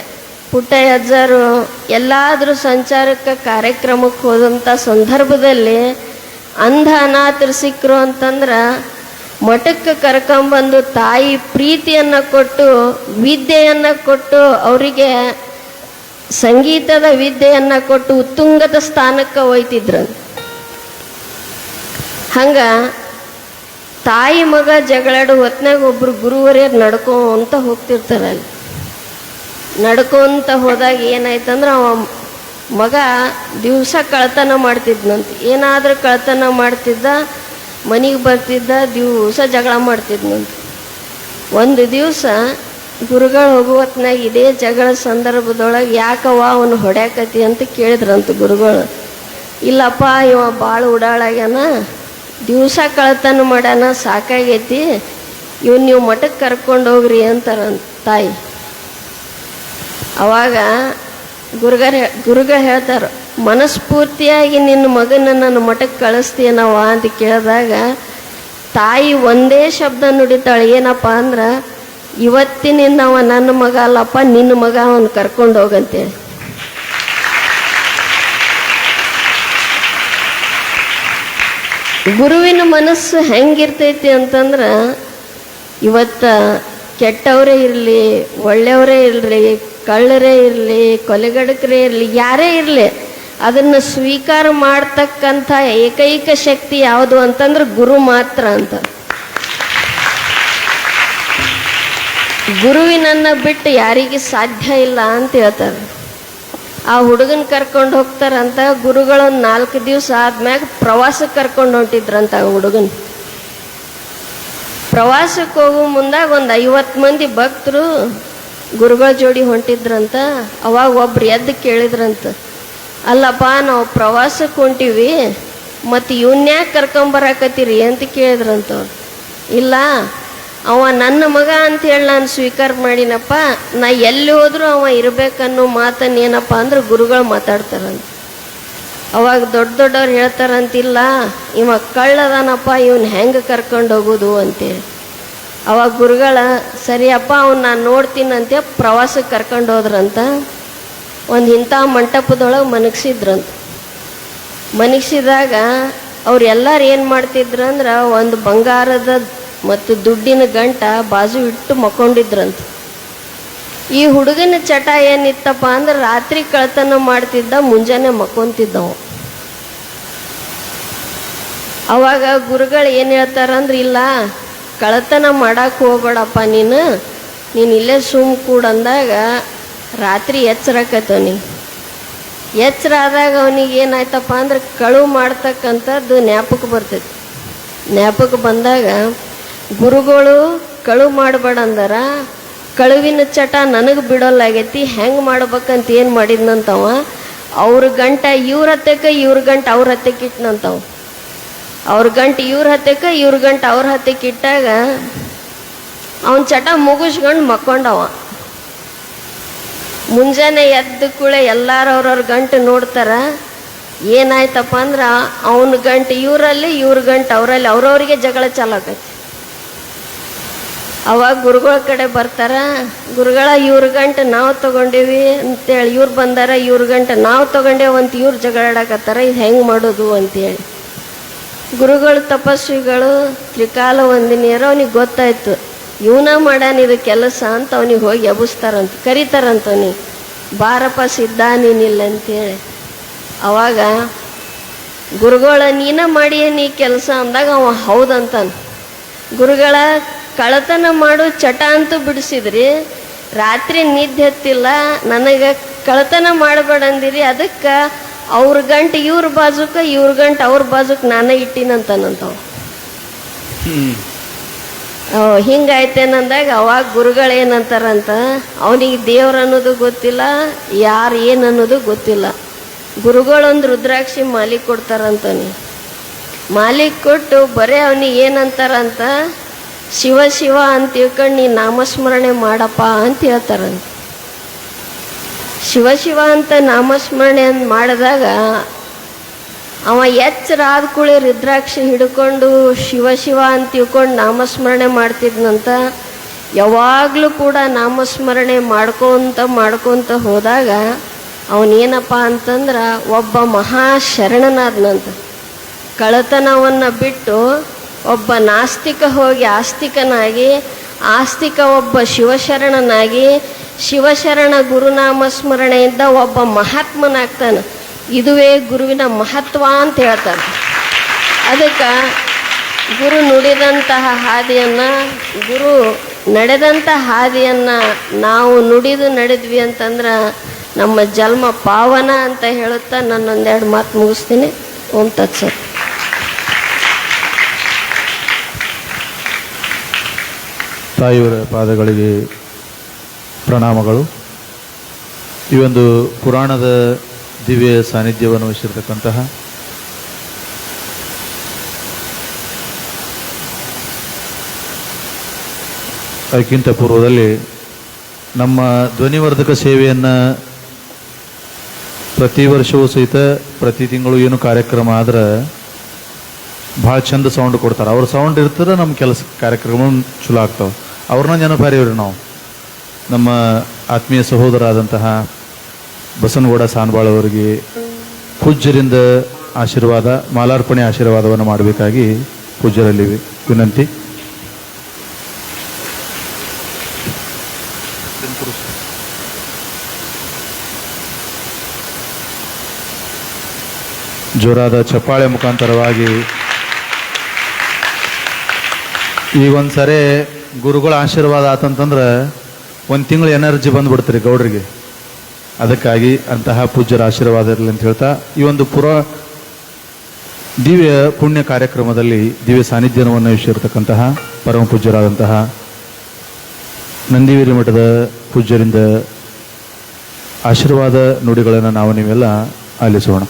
ಪುಟ್ಟಯ್ಯ ಅಜ್ಜಾರು ಎಲ್ಲಾದರೂ ಸಂಚಾರಕ್ಕೆ ಕಾರ್ಯಕ್ರಮಕ್ಕೆ ಹೋದಂಥ ಸಂದರ್ಭದಲ್ಲಿ ಅಂಧ ಅನಾಥರು ಸಿಕ್ಕರು ಅಂತಂದ್ರೆ ಮಠಕ್ಕೆ ಕರ್ಕೊಂಬಂದು ತಾಯಿ ಪ್ರೀತಿಯನ್ನು ಕೊಟ್ಟು ವಿದ್ಯೆಯನ್ನು ಕೊಟ್ಟು ಅವರಿಗೆ ಸಂಗೀತದ ವಿದ್ಯೆಯನ್ನು ಕೊಟ್ಟು ಉತ್ತುಂಗದ ಸ್ಥಾನಕ್ಕೆ ಒಯ್ತಿದ್ರು. ಹಂಗೆ ತಾಯಿ ಮಗ ಜಗಳಾಡು ಹೊತ್ನಾಗ ಒಬ್ಬರು ಗುರುವರಿಯರು ನಡ್ಕೊಂತ ಹೋಗ್ತಿರ್ತಾರೆ. ಅಲ್ಲಿ ನಡ್ಕೊಂತ ಹೋದಾಗ ಏನಾಯ್ತಂದ್ರೆ ಅವ ಮಗ ದಿವಸ ಕಳ್ತನ ಮಾಡ್ತಿದ್ನಂತ. ಏನಾದರೂ ಕಳ್ತನ ಮಾಡ್ತಿದ್ದ, ಮನೆಗೆ ಬರ್ತಿದ್ದ, ದಿವಸ ಜಗಳ ಮಾಡ್ತಿದ್ನಂತ. ಒಂದು ದಿವಸ ಗುರುಗಳು ಹೋಗುವ ಹೊತ್ನಾಗ ಇದೇ ಜಗಳ ಸಂದರ್ಭದೊಳಗೆ ಯಾಕವ್ವ ಅವನು ಹೊಡ್ಯಾಕತಿ ಅಂತ ಕೇಳಿದ್ರಂತ ಗುರುಗಳು. ಇಲ್ಲಪ್ಪ ಇವ ಭಾಳ ಉಡಾಳಾಗ್ಯಾನ, ದಿವಸ ಕಳ್ತನ ಮಾಡ್ಯಾನ, ಸಾಕಾಗೈತಿ, ಇವನು ನೀವು ಮಠಕ್ಕೆ ಕರ್ಕೊಂಡು ಹೋಗ್ರಿ ಅಂತಾರಂತ ತಾಯಿ. ಅವಾಗ ಗುರುಗಳು ಹೇಳ್ತಾರೆ, ಮನಸ್ಫೂರ್ತಿಯಾಗಿ ನಿನ್ನ ಮಗನ ನನ್ನ ಮಠಕ್ಕೆ ಕಳಿಸ್ತೀನವ ಅಂತ ಕೇಳಿದಾಗ ತಾಯಿ ಒಂದೇ ಶಬ್ದ ನುಡಿತಾಳೆ, ಏನಪ್ಪ ಅಂದ್ರೆ ಇವತ್ತಿನಿಂದ ಅವ ನನ್ನ ಮಗ ಅಲ್ಲಪ್ಪ, ನಿನ್ನ ಮಗ ಅವನು ಕರ್ಕೊಂಡು ಹೋಗಂತೇಳಿ. ಗುರುವಿನ ಮನಸ್ಸು ಹೆಂಗಿರ್ತೈತಿ ಅಂತಂದ್ರೆ ಇವತ್ತು ಕೆಟ್ಟವರೇ ಇರಲಿ, ಒಳ್ಳೆಯವರೇ ಇರಲಿ, ಕಳ್ಳರೇ ಇರಲಿ, ಕೊಲೆಗಡಕರೇ ಇರಲಿ, ಯಾರೇ ಇರಲಿ, ಅದನ್ನು ಸ್ವೀಕಾರ ಮಾಡ್ತಕ್ಕಂಥ ಏಕೈಕ ಶಕ್ತಿ ಯಾವುದು ಅಂತಂದ್ರೆ ಗುರು ಮಾತ್ರ ಅಂತ. ಗುರುವಿನನ್ನು ಬಿಟ್ಟು ಯಾರಿಗೆ ಸಾಧ್ಯ ಇಲ್ಲ ಅಂತ ಹೇಳ್ತಾರೆ. ಆ ಹುಡುಗನ ಕರ್ಕೊಂಡು ಹೋಗ್ತಾರಂತ. ಗುರುಗಳೊಂದು 4 ದಿವಸ ಆದ್ಮ್ಯಾಗ ಪ್ರವಾಸಕ್ಕೆ ಕರ್ಕೊಂಡು ಹೊಂಟಿದ್ರಂತ. ಆ ಹುಡುಗನ ಪ್ರವಾಸಕ್ಕೆ ಹೋಗೋ ಮುಂದಾಗ ಒಂದು 50 ಮಂದಿ ಭಕ್ತರು ಗುರುಗಳ ಜೋಡಿ ಹೊಂಟಿದ್ರಂತ. ಅವಾಗ ಒಬ್ರು ಎದ್ದು ಕೇಳಿದ್ರಂತ, ಅಲ್ಲಪ್ಪ ನಾವು ಪ್ರವಾಸಕ್ಕೆ ಹೊಂಟಿವಿ, ಮತ್ತು ಇವನ್ಯಾಕೆ ಕರ್ಕೊಂಬರಾಕತ್ತೀರಿ ಅಂತ ಕೇಳಿದ್ರಂತ. ಇಲ್ಲ, ಅವ ನನ್ನ ಮಗ ಅಂತೇಳಿ ನಾನು ಸ್ವೀಕಾರ ಮಾಡಿನಪ್ಪ, ನಾ ಎಲ್ಲಿ ಹೋದ್ರೂ ಅವ ಇರಬೇಕನ್ನೋ ಮಾತನ್ನು ಏನಪ್ಪ ಅಂದ್ರೆ ಗುರುಗಳು ಮಾತಾಡ್ತಾರಂತ. ಅವಾಗ ದೊಡ್ಡವ್ರು ಹೇಳ್ತಾರಂತಿಲ್ಲ, ಇವ ಕಳ್ಳದಾನಪ್ಪ, ಇವನ್ ಹೆಂಗೆ ಕರ್ಕೊಂಡು ಹೋಗೋದು ಅಂತೇಳಿ. ಅವಾಗ ಗುರುಗಳ ಸರಿಯಪ್ಪ ಅವ್ನು ನಾನು ನೋಡ್ತೀನಂತೆ ಪ್ರವಾಸಕ್ಕೆ ಕರ್ಕೊಂಡು ಹೋದ್ರಂತ. ಒಂದು ಇಂಥ ಮಂಟಪದೊಳಗೆ ಮನಗಿಸಿದ್ರಂತ. ಮನಗಿಸಿದಾಗ ಅವ್ರೆಲ್ಲರೂ ಏನು ಮಾಡ್ತಿದ್ರು ಅಂದ್ರೆ ಒಂದು ಬಂಗಾರದ ಮತ್ತು ದುಡ್ಡಿನ ಗಂಟ ಬಾಜು ಇಟ್ಟು ಮಕ್ಕೊಂಡಿದ್ರಂತ. ಈ ಹುಡುಗನ ಚಟ ಏನಿತ್ತಪ್ಪ ಅಂದ್ರೆ ರಾತ್ರಿ ಕಳ್ತನ ಮಾಡ್ತಿದ್ದ, ಮುಂಜಾನೆ ಮಕ್ಕೊಂತಿದ್ದವ. ಅವಾಗ ಗುರುಗಳು ಏನು ಹೇಳ್ತಾರಂದ್ರೆ, ಇಲ್ಲ ಕಳ್ತನ ಮಾಡಕ್ಕೆ ಹೋಗ್ಬೇಡಪ್ಪ, ನೀನು ಇಲ್ಲೇ ಸುಮ್ ಕೂಡಂದಾಗ ರಾತ್ರಿ ಎಚ್ಚರಕತ್ತವನಿ. ಎಚ್ಚರ ಆದಾಗ ಅವನಿಗೆ ಏನಾಯ್ತಪ್ಪ ಅಂದ್ರೆ ಕಳುವು ಮಾಡ್ತಕ್ಕಂಥದ್ದು ಜ್ಞಾಪಕ ಬರ್ತೈತಿ. ಜ್ಞಾಪಕ ಬಂದಾಗ ಗುರುಗಳು ಕಳುವು ಮಾಡಬೇಡ ಅಂದಾರ. ಕಳುವಿನ ಚಟ ನನಗೆ ಬಿಡೋಲ್ಲಾಗೈತಿ, ಹೆಂಗೆ ಮಾಡ್ಬೇಕಂತ ಏನು ಮಾಡಿದ್ನಂತವ, ಅವ್ರ ಗಂಟ ಇವ್ರ ಹತ್ತಕ್ಕೆ, ಇವ್ರ ಗಂಟ ಅವ್ರ ಹತ್ತಕ್ಕೆ ಇಟ್ನಂತವ. ಅವ್ರ ಗಂಟು ಇವ್ರ ಹತ್ತಕ್ಕೆ, ಇವ್ರ ಗಂಟು ಅವ್ರ ಹತ್ತಕ್ಕೆ ಇಟ್ಟಾಗ ಅವನ ಚಟ ಮುಗಿಸ್ಕೊಂಡು ಮಕ್ಕೊಂಡವ. ಮುಂಜಾನೆ ಎದ್ದ ಕೂಳೆ ಎಲ್ಲಾರು ಅವ್ರವ್ರ ಗಂಟು ನೋಡ್ತಾರ. ಏನಾಯ್ತಪ್ಪ ಅಂದ್ರೆ ಅವನ ಗಂಟು ಇವರಲ್ಲಿ, ಇವ್ರ ಗಂಟು ಅವರಲ್ಲಿ, ಅವ್ರವ್ರಿಗೆ ಜಗಳ ಚಾಲಾಕೈತಿ. ಅವಾಗ ಗುರುಗಳ ಕಡೆ ಬರ್ತಾರ. ಗುರುಗಳ ಇವ್ರ ಗಂಟು ನಾವು ತೊಗೊಂಡೇವಿ ಅಂತೇಳಿ ಇವ್ರು ಬಂದಾರ, ಇವ್ರ ಗಂಟು ನಾವು ತೊಗೊಂಡೇವಂತ ಇವ್ರು ಜಗಳಾಡಕತ್ತಾರ, ಇದು ಹೆಂಗೆ ಮಾಡೋದು ಅಂತೇಳಿ. ಗುರುಗಳು ತಪಸ್ವಿಗಳು ತ್ರಿಕಾಲ ವಂದಿನಿಯರು. ಅವನಿಗೆ ಗೊತ್ತಾಯ್ತು ಇವನ ಮಾಡ್ಯಾನ ಇದು ಕೆಲಸ ಅಂತ. ಅವನಿಗೆ ಹೋಗಿ ಎಬ್ಬಿಸ್ತಾರಂತ, ಕರೀತಾರಂತ. ಅವನಿಗೆ ಬಾರಪ್ಪ ಸಿದ್ಧ ನೀನಿಲ್ಲ ಅಂತೇಳಿ. ಅವಾಗ ಗುರುಗಳ ನೀನ ಮಾಡಿಯ ನೀ ಕೆಲಸ ಅಂದಾಗ ಅವ ಹೌದಂತಾನ. ಗುರುಗಳ ಕಳ್ಳತನ ಮಾಡು ಚಟ ಅಂತೂ ಬಿಡಿಸಿದ್ರಿ, ರಾತ್ರಿ ನಿದ್ದೆ ಹತ್ತಿಲ್ಲ, ನನಗೆ ಕಳ್ಳತನ ಮಾಡಬೇಡ ಅಂದಿರಿ, ಅದಕ್ಕೆ ಅವ್ರ ಗಂಟು ಇವ್ರ ಬಾಜುಕ, ಇವ್ರ ಗಂಟು ಅವ್ರ ಬಾಜುಕ್ ನಾನೇ ಇಟ್ಟಿನಂತಾನಂತವ. ಹಿಂಗಾಯ್ತೇನಂದಾಗ ಅವಾಗ ಗುರುಗಳು ಏನಂತಾರಂತ, ಅವನಿಗೆ ದೇವ್ರ ಅನ್ನೋದು ಗೊತ್ತಿಲ್ಲ, ಯಾರು ಏನು ಅನ್ನೋದು ಗೊತ್ತಿಲ್ಲ. ಗುರುಗಳೊಂದು ರುದ್ರಾಕ್ಷಿ ಮಾಲಿಕ್ ಕೊಡ್ತಾರಂತವನಿ. ಮಾಲಿಕ್ ಕೊಟ್ಟು ಬರೀ ಅವನಿಗೆ ಏನಂತಾರಂತ, ಶಿವ ಶಿವ ಅಂತ ತಿಳ್ಕೊಂಡು ನೀ ನಾಮಸ್ಮರಣೆ ಮಾಡಪ್ಪ ಅಂತ ಹೇಳ್ತಾರಂತ. ಶಿವ ಶಿವ ಅಂತ ನಾಮಸ್ಮರಣೆ ಅಂತ ಮಾಡಿದಾಗ ಅವ ಎಚ್ಚರ ಆದ ಕೂಡಲೇ ರುದ್ರಾಕ್ಷಿ ಹಿಡ್ಕೊಂಡು ಶಿವ ಶಿವ ಅಂತ ತಿಳ್ಕೊಂಡು ನಾಮಸ್ಮರಣೆ ಮಾಡ್ತಿದ್ನಂತ. ಯಾವಾಗಲೂ ಕೂಡ ನಾಮಸ್ಮರಣೆ ಮಾಡ್ಕೊತ ಹೋದಾಗ ಅವನೇನಪ್ಪ ಅಂತಂದ್ರೆ ಒಬ್ಬ ಮಹಾಶರಣನಾದ್ನಂತ. ಕಳತನವನ್ನು ಬಿಟ್ಟು ಒಬ್ಬ ನಾಸ್ತಿಕ ಹೋಗಿ ಆಸ್ತಿಕನಾಗಿ, ಆಸ್ತಿಕ ಒಬ್ಬ ಶಿವಶರಣನಾಗಿ, ಶಿವಶರಣ ಗುರುನಾಮ ಸ್ಮರಣೆಯಿಂದ ಒಬ್ಬ ಮಹಾತ್ಮನಾಗ್ತಾನೆ. ಇದುವೇ ಗುರುವಿನ ಮಹತ್ವ ಅಂತ ಹೇಳ್ತಾರೆ. ಅದಕ್ಕೆ ಗುರು ನುಡಿದಂತಹ ಹಾದಿಯನ್ನು, ಗುರು ನಡೆದಂಥ ಹಾದಿಯನ್ನು ನಾವು ನಡೆದ್ವಿ ಅಂತಂದ್ರೆ ನಮ್ಮ ಜನ್ಮ ಪಾವನ ಅಂತ ಹೇಳುತ್ತಾ ನನ್ನೊಂದೆರಡು ಮಾತು ಮುಗಿಸ್ತೀನಿ. ಓಂ ತತ್ಸತ್. ತಾಯಿಯವರ ಪಾದಗಳಿಗೆ ಪ್ರಣಾಮಗಳು. ಈ ಒಂದು ಪುರಾಣದ ದಿವ್ಯ ಸಾನ್ನಿಧ್ಯವನ್ನು ವಹಿಸಿರ್ತಕ್ಕಂತಹ ಅದಕ್ಕಿಂತ ಪೂರ್ವದಲ್ಲಿ ನಮ್ಮ ಧ್ವನಿವರ್ಧಕ ಸೇವೆಯನ್ನು ಪ್ರತಿ ವರ್ಷವೂ ಸಹಿತ ಪ್ರತಿ ತಿಂಗಳು ಏನು ಕಾರ್ಯಕ್ರಮ ಆದ್ರೆ ಭಾಳ ಚಂದ ಸೌಂಡ್ ಕೊಡ್ತಾರೆ. ಅವ್ರ ಸೌಂಡ್ ಇರ್ತದೆ, ನಮ್ಮ ಕೆಲಸ ಕಾರ್ಯಕ್ರಮ ಚಲೋ ಆಗ್ತಾವೆ. ಅವ್ರನ್ನ ನೆನಪಾರಿವ್ರಿ ನಾವು. ನಮ್ಮ ಆತ್ಮೀಯ ಸಹೋದರ ಆದಂತಹ ಬಸನಗೌಡ ಸಾನ್ಬಾಳ್ ಅವರಿಗೆ ಪೂಜ್ಯರಿಂದ ಆಶೀರ್ವಾದ, ಮಾಲಾರ್ಪಣೆ ಆಶೀರ್ವಾದವನ್ನು ಮಾಡಬೇಕಾಗಿ ಪೂಜ್ಯರಲ್ಲಿ ವಿನಂತಿ. ಜೋರಾದ ಚಪ್ಪಾಳೆ ಮುಖಾಂತರವಾಗಿ ಈಗ ಒಂದು ಸರಿ ಗುರುಗಳ ಆಶೀರ್ವಾದ ಆತಂತಂದ್ರೆ ಒಂದು ತಿಂಗಳು ಎನರ್ಜಿ ಬಂದ್ಬಿಡ್ತೀರಿ ಗೌಡ್ರಿಗೆ. ಅದಕ್ಕಾಗಿ ಅಂತಹ ಪೂಜ್ಯರ ಆಶೀರ್ವಾದ ಇರಲಿ ಅಂತ ಹೇಳ್ತಾ ಈ ಒಂದು ದಿವ್ಯ ಪುಣ್ಯ ಕಾರ್ಯಕ್ರಮದಲ್ಲಿ ದಿವ್ಯ ಸಾನ್ನಿಧ್ಯವನ್ನು ವಹಿಸಿರ್ತಕ್ಕಂತಹ ಪರಮ ಪೂಜ್ಯರಾದಂತಹ ನಂದಿವೀರಿ ಮಠದ ಪೂಜ್ಯರಿಂದ ಆಶೀರ್ವಾದ ನುಡಿಗಳನ್ನು ನಾವು ನೀವೆಲ್ಲ ಆಲಿಸೋಣ.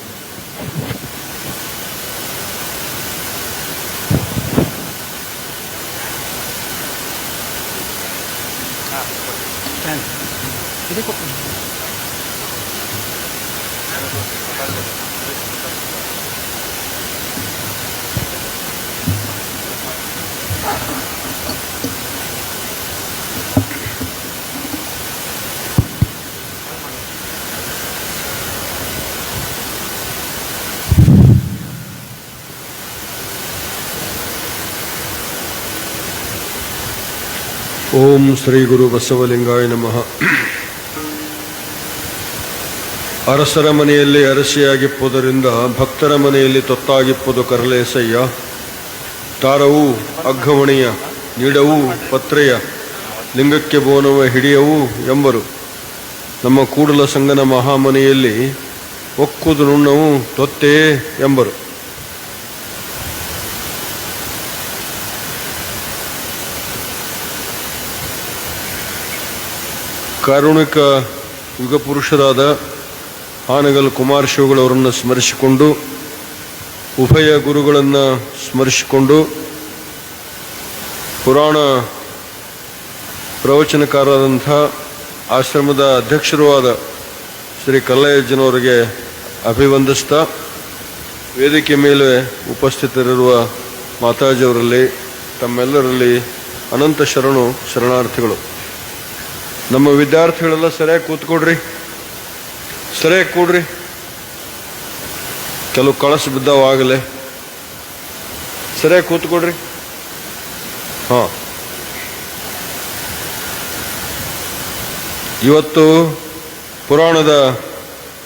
ಓಂ ಶ್ರೀ ಗುರು ಬಸವಲಿಂಗಾಯ ನಮಃ. ಅರಸರ ಮನೆಯಲ್ಲಿ ಅರಸಿಯಾಗಿಪ್ಪುದರಿಂದ ಭಕ್ತರ ಮನೆಯಲ್ಲಿ ತೊತ್ತಾಗಿಪ್ಪುದು ಕರಲೇಸಯ್ಯ. ತಾರವು ಅಗ್ಗಮಣಿಯ ನೀಡವು ಪತ್ರೆಯ ಲಿಂಗಕ್ಕೆ ಬೋನವ ಹಿಡಿಯವು ಎಂಬರು. ನಮ್ಮ ಕೂಡಲ ಸಂಗನ ಮಹಾಮನೆಯಲ್ಲಿ ಒಕ್ಕುದು ನುಣ್ಣವು ತೊತ್ತೇ ಎಂಬರು. ಕಾರುಣಿಕ ಯುಗಪುರುಷರಾದ ಹಾನಗಲ್ ಕುಮಾರ ಶಿವಗಳವರನ್ನು ಸ್ಮರಿಸಿಕೊಂಡು, ಉಭಯ ಗುರುಗಳನ್ನು ಸ್ಮರಿಸಿಕೊಂಡು, ಪುರಾಣ ಪ್ರವಚನಕಾರರಾದಂಥ ಆಶ್ರಮದ ಅಧ್ಯಕ್ಷರೂ ಆದ ಶ್ರೀ ಕಲ್ಲಯ್ಯಜ್ಜನವರಿಗೆ ಅಭಿವಂದಿಸ್ತಾ, ವೇದಿಕೆ ಮೇಲೆ ಉಪಸ್ಥಿತರಿರುವ ಮಾತಾಜಿಯವರಲ್ಲಿ ತಮ್ಮೆಲ್ಲರಲ್ಲಿ ಅನಂತ ಶರಣಾರ್ಥಿಗಳು. ನಮ್ಮ ವಿದ್ಯಾರ್ಥಿಗಳೆಲ್ಲ ಸರಿಯಾಗಿ ಕೂತ್ಕೊಡ್ರಿ, ಸರಿಯಾಗಿ ಕೂಡ್ರಿ. ಕೆಲವು ಕಳಸ ಬಿದ್ದಾವಾಗಲೇ ಸರಿಯಾಗಿ ಕೂತ್ಕೊಡ್ರಿ. ಹಾಂ, ಇವತ್ತು ಪುರಾಣದ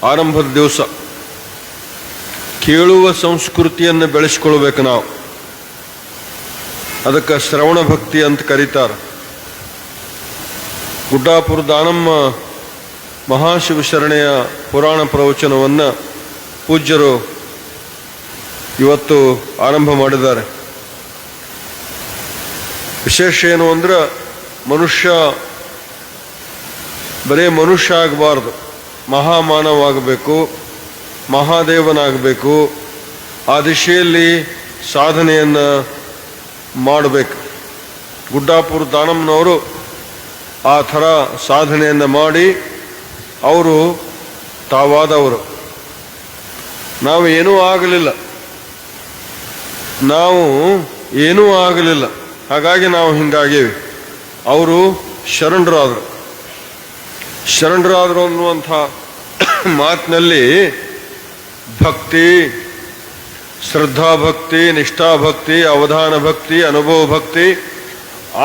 ಆರಂಭದ ದಿವಸ. ಕೇಳುವ ಸಂಸ್ಕೃತಿಯನ್ನು ಬೆಳೆಸ್ಕೊಳ್ಬೇಕು ನಾವು. ಅದಕ್ಕೆ ಶ್ರವಣ ಭಕ್ತಿ ಅಂತ ಕರೀತಾರೆ. ಗುಡ್ಡಾಪುರ ದಾನಮ್ಮ ಮಹಾಶಿವಶರಣೆಯ ಪುರಾಣ ಪ್ರವಚನವನ್ನು ಪೂಜ್ಯರು ಇವತ್ತು ಆರಂಭ ಮಾಡಿದ್ದಾರೆ. ವಿಶೇಷ ಏನು ಅಂದ್ರೆ, ಮನುಷ್ಯ ಬರೇ ಮನುಷ್ಯ ಆಗಬಾರ್ದು, ಮಹಾಮಾನವಾಗಬೇಕು, ಮಹಾದೇವನಾಗಬೇಕು. ಆ ದಿಶೆಯಲ್ಲಿ ಸಾಧನೆಯನ್ನು ಮಾಡಬೇಕು. ಗುಡ್ಡಾಪುರ ದಾನಮ್ಮನವರು ಆ ಥರ ಸಾಧನೆಯನ್ನು ಮಾಡಿ ಅವರು ತಾವಾದವರು. ನಾವು ಏನೂ ಆಗಲಿಲ್ಲ, ಹಾಗಾಗಿ ನಾವು ಹಿಂಗಾಗೇವಿ. ಅವರು ಶರಣರಾದರು ಅನ್ನುವಂಥ ಮಾತಿನಲ್ಲಿ ಭಕ್ತಿ, ಶ್ರದ್ಧಾಭಕ್ತಿ, ನಿಷ್ಠಾಭಕ್ತಿ, ಅವಧಾನ ಭಕ್ತಿ, ಅನುಭವ ಭಕ್ತಿ,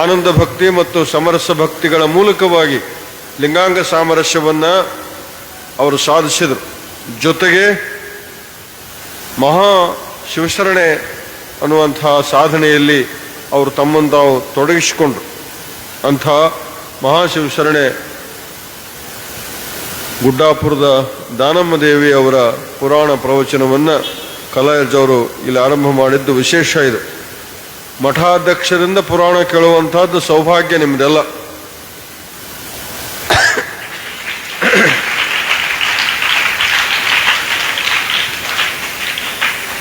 ಆನಂದ ಭಕ್ತಿ ಮತ್ತು ಸಮರಸ ಭಕ್ತಿಗಳ ಮೂಲಕವಾಗಿ ಲಿಂಗಾಂಗ ಸಾಮರಸ್ಯವನ್ನು ಅವರು ಸಾಧಿಸಿದರು. ಜೊತೆಗೆ ಮಹಾ ಶಿವಶರಣೆ ಅನ್ನುವಂಥ ಸಾಧನೆಯಲ್ಲಿ ಅವರು ತಮ್ಮನ್ನು ತಾವು ತೊಡಗಿಸಿಕೊಂಡ್ರು. ಅಂಥ ಮಹಾಶಿವಶರಣೆ ಗುಡ್ಡಾಪುರದ ದಾನಮ್ಮ ದೇವಿ ಅವರ ಪುರಾಣ ಪ್ರವಚನವನ್ನು ಕಲಾಯಜವರು ಇಲ್ಲಿ ಆರಂಭ ಮಾಡಿದ್ದು ವಿಶೇಷ. ಇದು ಮಠಾಧ್ಯಕ್ಷರಿಂದ ಪುರಾಣ ಕೇಳುವಂತಹದ್ದು ಸೌಭಾಗ್ಯ ನಿಮ್ಮದೆಲ್ಲ.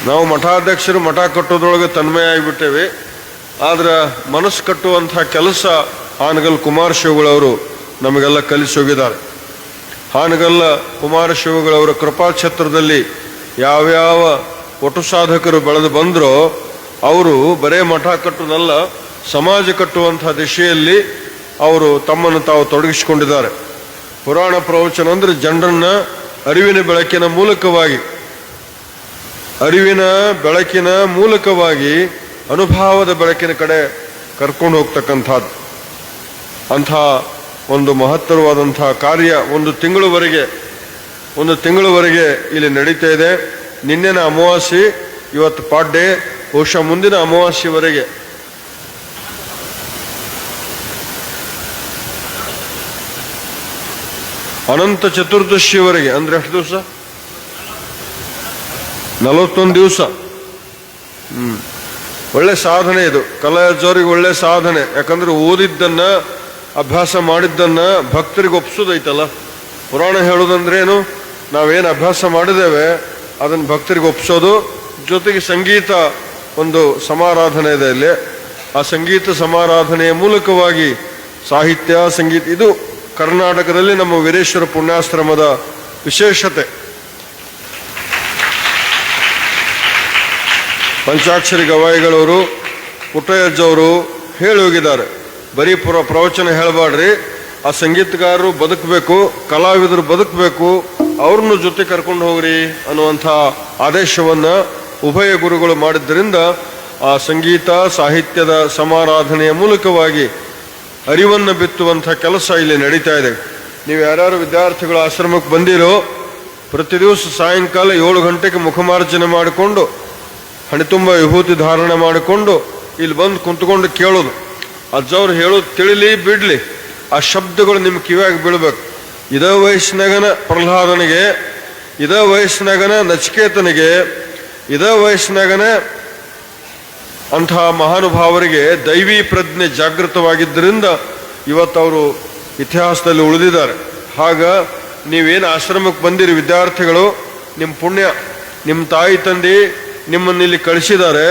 ನಾವು ಮಠಾಧ್ಯಕ್ಷರು ಮಠ ಕಟ್ಟೋದ್ರೊಳಗೆ ತನ್ಮಯ ಆಗಿಬಿಟ್ಟೇವೆ. ಆದ್ರೆ ಮನಸ್ಸು ಕಟ್ಟುವಂಥ ಕೆಲಸ ಹಾನಗಲ್ ಕುಮಾರಶಿವಗಳವರು ನಮಗೆಲ್ಲ ಕಲಿಸೋಗಿದ್ದಾರೆ. ಹಾನಗಲ್ಲ ಕುಮಾರಶಿವಗಳವರ ಕೃಪಾಛತ್ರದಲ್ಲಿ ಯಾವ್ಯಾವ ಒಟ್ಟು ಸಾಧಕರು ಬೆಳೆದು ಬಂದರೋ ಅವರು ಬರೇ ಮಠ ಕಟ್ಟುವುದಲ್ಲ, ಸಮಾಜ ಕಟ್ಟುವಂಥ ದಿಶೆಯಲ್ಲಿ ಅವರು ತಮ್ಮನ್ನು ತಾವು ತೊಡಗಿಸಿಕೊಂಡಿದ್ದಾರೆ. ಪುರಾಣ ಪ್ರವಚನ ಅಂದರೆ ಜನರನ್ನ ಅರಿವಿನ ಬೆಳಕಿನ ಮೂಲಕವಾಗಿ ಅನುಭವದ ಬೆಳಕಿನ ಕಡೆ ಕರ್ಕೊಂಡು ಹೋಗ್ತಕ್ಕಂಥದ್ದು. ಅಂಥ ಒಂದು ಮಹತ್ತರವಾದಂಥ ಕಾರ್ಯ ಒಂದು ತಿಂಗಳವರೆಗೆ ಇಲ್ಲಿ ನಡೀತಾ ಇದೆ. ನಿನ್ನೆನ ಅಮಾವಾಸ್ಯೆ, ಇವತ್ತು ಪಾಡ್ಡೆ, ಬಹುಶಃ ಮುಂದಿನ ಅಮಾವಾಸ್ಯೆವರೆಗೆ ಅನಂತ ಚತುರ್ದಶಿಯವರೆಗೆ. ಅಂದ್ರೆ ಎಷ್ಟು ದಿವಸ? 41 ದಿವಸ. ಒಳ್ಳೆ ಸಾಧನೆ ಇದು. ಕಲಾವಿದರಿಗೆ ಒಳ್ಳೆ ಸಾಧನೆ. ಯಾಕಂದ್ರೆ ಓದಿದ್ದನ್ನ, ಅಭ್ಯಾಸ ಮಾಡಿದ್ದನ್ನ ಭಕ್ತರಿಗೆ ಒಪ್ಸೋದೈತಲ್ಲ. ಪುರಾಣ ಹೇಳೋದಂದ್ರೇನು? ನಾವೇನು ಅಭ್ಯಾಸ ಮಾಡಿದ್ದೇವೆ ಅದನ್ನು ಭಕ್ತರಿಗೆ ಒಪ್ಸೋದು. ಜೊತೆಗೆ ಸಂಗೀತ ಒಂದು ಸಮಾರಾಧನೆ ಇದೆ ಇಲ್ಲಿ. ಆ ಸಂಗೀತ ಸಮಾರಾಧನೆಯ ಮೂಲಕವಾಗಿ ಸಾಹಿತ್ಯ, ಸಂಗೀತ, ಇದು ಕರ್ನಾಟಕದಲ್ಲಿ ನಮ್ಮ ವೀರೇಶ್ವರ ಪುಣ್ಯಾಶ್ರಮದ ವಿಶೇಷತೆ. ಪಂಚಾಕ್ಷರಿ ಗವಾಯಿಗಳವರು, ಪುಟ್ಟಯ್ಯಜ್ಜವರು ಹೇಳಿ ಹೋಗಿದ್ದಾರೆ, ಬರೀ ಪ್ರವಚನ ಹೇಳಬಾಡ್ರಿ, ಆ ಸಂಗೀತಗಾರರು ಬದುಕಬೇಕು, ಕಲಾವಿದರು ಬದುಕಬೇಕು, ಅವ್ರನ್ನ ಜೊತೆ ಕರ್ಕೊಂಡು ಹೋಗ್ರಿ ಅನ್ನುವಂಥ ಆದೇಶವನ್ನ ಉಭಯ ಗುರುಗಳು ಮಾಡಿದ್ದರಿಂದ ಆ ಸಂಗೀತ ಸಾಹಿತ್ಯದ ಸಮಾರಾಧನೆಯ ಮೂಲಕವಾಗಿ ಅರಿವನ್ನು ಬಿತ್ತುವಂಥ ಕೆಲಸ ಇಲ್ಲಿ ನಡೀತಾ ಇದೆ. ನೀವು ಯಾರ್ಯಾರು ವಿದ್ಯಾರ್ಥಿಗಳು ಆಶ್ರಮಕ್ಕೆ ಬಂದಿರೋ, ಪ್ರತಿ ದಿವಸ ಸಾಯಂಕಾಲ 7 ಗಂಟೆಗೆ ಮುಖಮಾರ್ಜನೆ ಮಾಡಿಕೊಂಡು ಹಣಿತುಂಬ ವಿಭೂತಿ ಧಾರಣೆ ಮಾಡಿಕೊಂಡು ಇಲ್ಲಿ ಬಂದು ಕುಂತ್ಕೊಂಡು ಕೇಳೋದು. ಅಜ್ಜವ್ರು ಹೇಳೋದು ತಿಳಿಲಿ ಬಿಡ್ಲಿ, ಆ ಶಬ್ದಗಳು ನಿಮ್ಮ ಕಿವಿಯಾಗಿ ಬೀಳ್ಬೇಕು. ಇದೇ ವಯಸ್ಸಿನಾಗನ ಪ್ರಹ್ಲಾದನಿಗೆ, ಇದೇ ವಯಸ್ಸಿನಾಗನ ನಚಿಕೇತನಿಗೆ, ಇದೇ ವಯಸ್ಸಿನಾಗನ ಅಂತಹ ಮಹಾನುಭಾವರಿಗೆ ದೈವಿ ಪ್ರಜ್ಞೆ ಜಾಗೃತವಾಗಿದ್ದರಿಂದ ಇವತ್ತು ಅವರು ಇತಿಹಾಸದಲ್ಲಿ ಉಳಿದಿದ್ದಾರೆ. ಹಾಗ ನೀವೇನು ಆಶ್ರಮಕ್ಕೆ ಬಂದಿರಿ ವಿದ್ಯಾರ್ಥಿಗಳು, ನಿಮ್ಮ ಪುಣ್ಯ, ನಿಮ್ಮ ತಾಯಿ ತಂದೆ ನಿಮ್ಮನ್ನಿಲ್ಲಿ ಕಳಿಸಿದ್ದಾರೆ,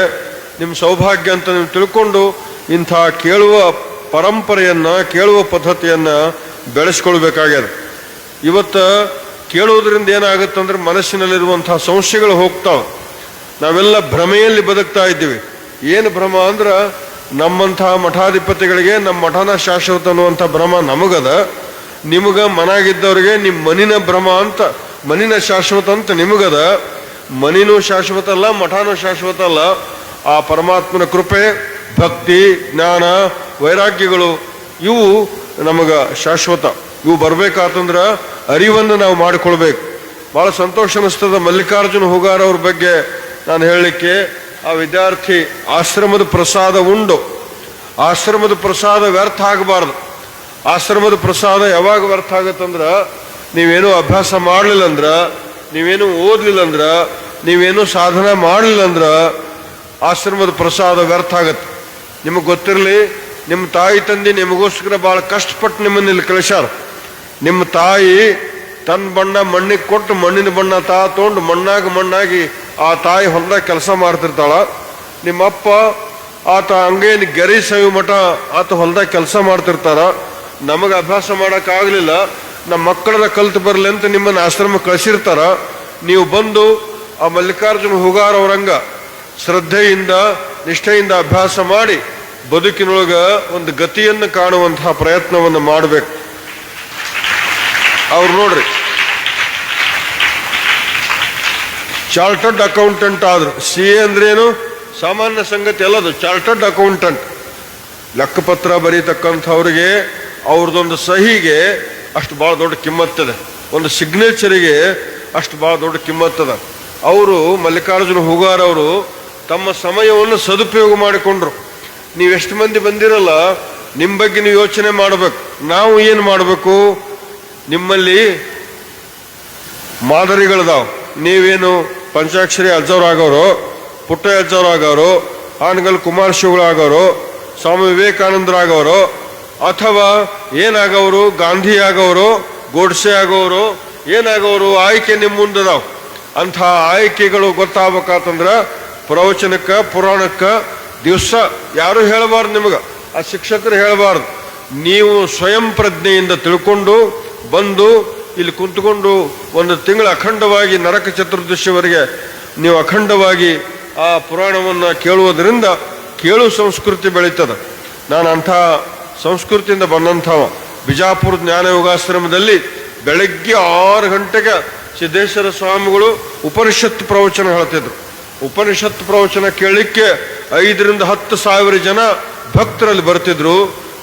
ನಿಮ್ಮ ಸೌಭಾಗ್ಯ ಅಂತ ನೀವು ತಿಳ್ಕೊಂಡು ಇಂಥ ಕೇಳುವ ಪರಂಪರೆಯನ್ನ, ಕೇಳುವ ಪದ್ಧತಿಯನ್ನ ಬೆಳೆಸ್ಕೊಳ್ಬೇಕಾಗ್ಯದ. ಇವತ್ತು ಕೇಳುವುದರಿಂದ ಏನಾಗುತ್ತಂದ್ರೆ ಮನಸ್ಸಿನಲ್ಲಿರುವಂತಹ ಸಂಶಯಗಳು ಹೋಗ್ತಾವೆ. ನಾವೆಲ್ಲ ಭ್ರಮೆಯಲ್ಲಿ ಬದುಕ್ತಾ ಇದ್ದೀವಿ. ಏನು ಭ್ರಮ ಅಂದ್ರೆ ನಮ್ಮಂತಹ ಮಠಾಧಿಪತಿಗಳಿಗೆ ನಮ್ಮ ಮಠನ ಶಾಶ್ವತ ಅನ್ನುವಂಥ ಭ್ರಮ ನಮಗದ. ನಿಮಗ ಮನಾಗಿದ್ದವ್ರಿಗೆ ನಿಮ್ಮ ಮನಿನ ಭ್ರಮ ಅಂತ, ಮನಿನ ಶಾಶ್ವತ ಅಂತ ನಿಮಗದ. ಮನಿನೂ ಶಾಶ್ವತ ಅಲ್ಲ, ಮಠನೂ ಶಾಶ್ವತ ಅಲ್ಲ. ಆ ಪರಮಾತ್ಮನ ಕೃಪೆ, ಭಕ್ತಿ, ಜ್ಞಾನ, ವೈರಾಗ್ಯಗಳು ಇವು ನಮಗ ಶಾಶ್ವತ. ಇವು ಬರ್ಬೇಕಾತಂದ್ರ ಅರಿವನ್ನು ನಾವು ಮಾಡಿಕೊಳ್ಬೇಕು. ಬಹಳ ಸಂತೋಷ ಅನಿಸ್ತದ. ಮಲ್ಲಿಕಾರ್ಜುನ ಹುಗಾರ ಅವ್ರ ಬಗ್ಗೆ ನಾನು ಹೇಳಲಿಕ್ಕೆ, ಆ ವಿದ್ಯಾರ್ಥಿ ಆಶ್ರಮದ ಪ್ರಸಾದ ಉಂಡು, ಆಶ್ರಮದ ಪ್ರಸಾದ ವ್ಯರ್ಥ ಆಗಬಾರ್ದು. ಆಶ್ರಮದ ಪ್ರಸಾದ ಯಾವಾಗ ವ್ಯರ್ಥ ಆಗತ್ತಂದ್ರ, ನೀವೇನು ಅಭ್ಯಾಸ ಮಾಡಲಿಲ್ಲ ಅಂದ್ರ, ನೀವೇನು ಓದಲಿಲ್ಲ ಅಂದ್ರ, ನೀವೇನು ಸಾಧನ ಮಾಡಲಿಲ್ಲ ಅಂದ್ರ ಆಶ್ರಮದ ಪ್ರಸಾದ ವ್ಯರ್ಥ ಆಗತ್ತೆ. ನಿಮಗೆ ಗೊತ್ತಿರಲಿ, ನಿಮ್ಮ ತಾಯಿ ತಂದೆ ನಿಮಗೋಸ್ಕರ ಭಾಳ ಕಷ್ಟಪಟ್ಟು ನಿಮ್ಮನ್ನ ಇಲ್ಲಿ ಕಳಿಸ್ಯಾರ. ನಿಮ್ಮ ತಾಯಿ ತನ್ನ ಬಣ್ಣ ಮಣ್ಣಿಗೆ ಕೊಟ್ಟು ಮಣ್ಣಿನ ಬಣ್ಣ ತೊಗೊಂಡು ಮಣ್ಣಾಗಿ ಆ ತಾಯಿ ಹೊಲದಾಗ ಕೆಲಸ ಮಾಡ್ತಿರ್ತಾಳ. ನಿಮ್ಮಪ್ಪ ಆತ ಹಂಗೇನು ಗೆರಿ ಸವಿ ಮಠ ಆತ ಹೊಲದಾಗ ಕೆಲಸ ಮಾಡ್ತಿರ್ತಾರ. ನಮಗೆ ಅಭ್ಯಾಸ ಮಾಡೋಕ್ಕಾಗಲಿಲ್ಲ, ನಮ್ಮ ಮಕ್ಕಳನ್ನ ಕಲ್ತು ಬರಲಿ ಅಂತ ನಿಮ್ಮನ್ನು ಆಶ್ರಮ ಕಳಿಸಿರ್ತಾರ. ನೀವು ಬಂದು ಆ ಮಲ್ಲಿಕಾರ್ಜುನ ಹೂಗಾರ್ ಅವರಂಗ ಶ್ರದ್ಧೆಯಿಂದ ನಿಷ್ಠೆಯಿಂದ ಅಭ್ಯಾಸ ಮಾಡಿ ಬದುಕಿನೊಳಗ ಒಂದು ಗತಿಯನ್ನು ಕಾಣುವಂತಹ ಪ್ರಯತ್ನವನ್ನು ಮಾಡಬೇಕು. ಅವ್ರು ನೋಡ್ರಿ, ಚಾರ್ಟರ್ಡ್ ಅಕೌಂಟೆಂಟ್ ಆದ್ರು. CA ಅಂದ್ರೇನು? ಸಾಮಾನ್ಯ ಸಂಗತಿ ಅಲ್ಲದು. ಚಾರ್ಟರ್ಡ್ ಅಕೌಂಟೆಂಟ್, ಲೆಕ್ಕಪತ್ರ ಬರೀತಕ್ಕಂಥವ್ರಿಗೆ ಅವ್ರದ್ದೊಂದು ಸಹಿಗೆ ಅಷ್ಟು ಭಾಳ ದೊಡ್ಡ ಕಿಮ್ಮತ್ತದೆ, ಒಂದು ಸಿಗ್ನೇಚರಿಗೆ ಅಷ್ಟು ಭಾಳ ದೊಡ್ಡ ಕಿಮ್ಮತ್ತದ. ಅವರು ಮಲ್ಲಿಕಾರ್ಜುನ ಹೂಗಾರ್ ಅವರು ತಮ್ಮ ಸಮಯವನ್ನು ಸದುಪಯೋಗ ಮಾಡಿಕೊಂಡ್ರು. ನೀವೆಷ್ಟು ಮಂದಿ ಬಂದಿರಲ್ಲ, ನಿಮ್ಮ ಬಗ್ಗೆ ನೀವು ಯೋಚನೆ ಮಾಡಬೇಕು. ನಾವು ಏನು ಮಾಡಬೇಕು? ನಿಮ್ಮಲ್ಲಿ ಮಾದರಿಗಳದಾವ. ನೀವೇನು ಪಂಚಾಕ್ಷರಿ ಅಜ್ಜವ್ರಾಗವರು, ಪುಟ್ಟ ಅಜ್ಜವ್ರಾಗವರು, ಹಾನಗಲ್ ಕುಮಾರಶಿವಗಳಾಗವರು, ಸ್ವಾಮಿ ವಿವೇಕಾನಂದರಾಗವರು, ಅಥವಾ ಏನಾಗವರು, ಗಾಂಧಿ ಆಗವರು, ಗೋಡ್ಸೆ ಆಗೋರು, ಏನಾಗವರು, ಆಯ್ಕೆ ನಿಮ್ಮ ಮುಂದದಾವ್. ಅಂಥ ಆಯ್ಕೆಗಳು ಗೊತ್ತಾಗಬೇಕಂದ್ರೆ ಪ್ರವಚನಕ್ಕೆ ಪುರಾಣಕ್ಕೆ ದಿವಸ ಯಾರು ಹೇಳಬಾರ್ದು, ನಿಮಗೆ ಆ ಶಿಕ್ಷಕರು ಹೇಳಬಾರ್ದು. ನೀವು ಸ್ವಯಂ ಪ್ರಜ್ಞೆಯಿಂದ ತಿಳ್ಕೊಂಡು ಬಂದು ಇಲ್ಲಿ ಕುಂತ್ಕೊಂಡು ಒಂದು ತಿಂಗಳು ಅಖಂಡವಾಗಿ ನರಕ ಚತುರ್ದಶಿವರೆಗೆ ನೀವು ಅಖಂಡವಾಗಿ ಆ ಪುರಾಣವನ್ನು ಕೇಳುವುದರಿಂದ ಕೇಳು ಸಂಸ್ಕೃತಿ ಬೆಳೀತದೆ. ನಾನು ಅಂಥ ಸಂಸ್ಕೃತಿಯಿಂದ ಬಂದಂಥವ. ಬಿಜಾಪುರ ಜ್ಞಾನ ಯೋಗಾಶ್ರಮದಲ್ಲಿ ಬೆಳಗ್ಗೆ 6 ಗಂಟೆಗೆ ಸಿದ್ದೇಶ್ವರ ಸ್ವಾಮಿಗಳು ಉಪನಿಷತ್ ಪ್ರವಚನ ಹೇಳ್ತಿದ್ರು. ಉಪನಿಷತ್ ಪ್ರವಚನ ಕೇಳಲಿಕ್ಕೆ 5 ರಿಂದ 10 ಸಾವಿರ ಜನ ಭಕ್ತರಲ್ಲಿ ಬರ್ತಿದ್ರು.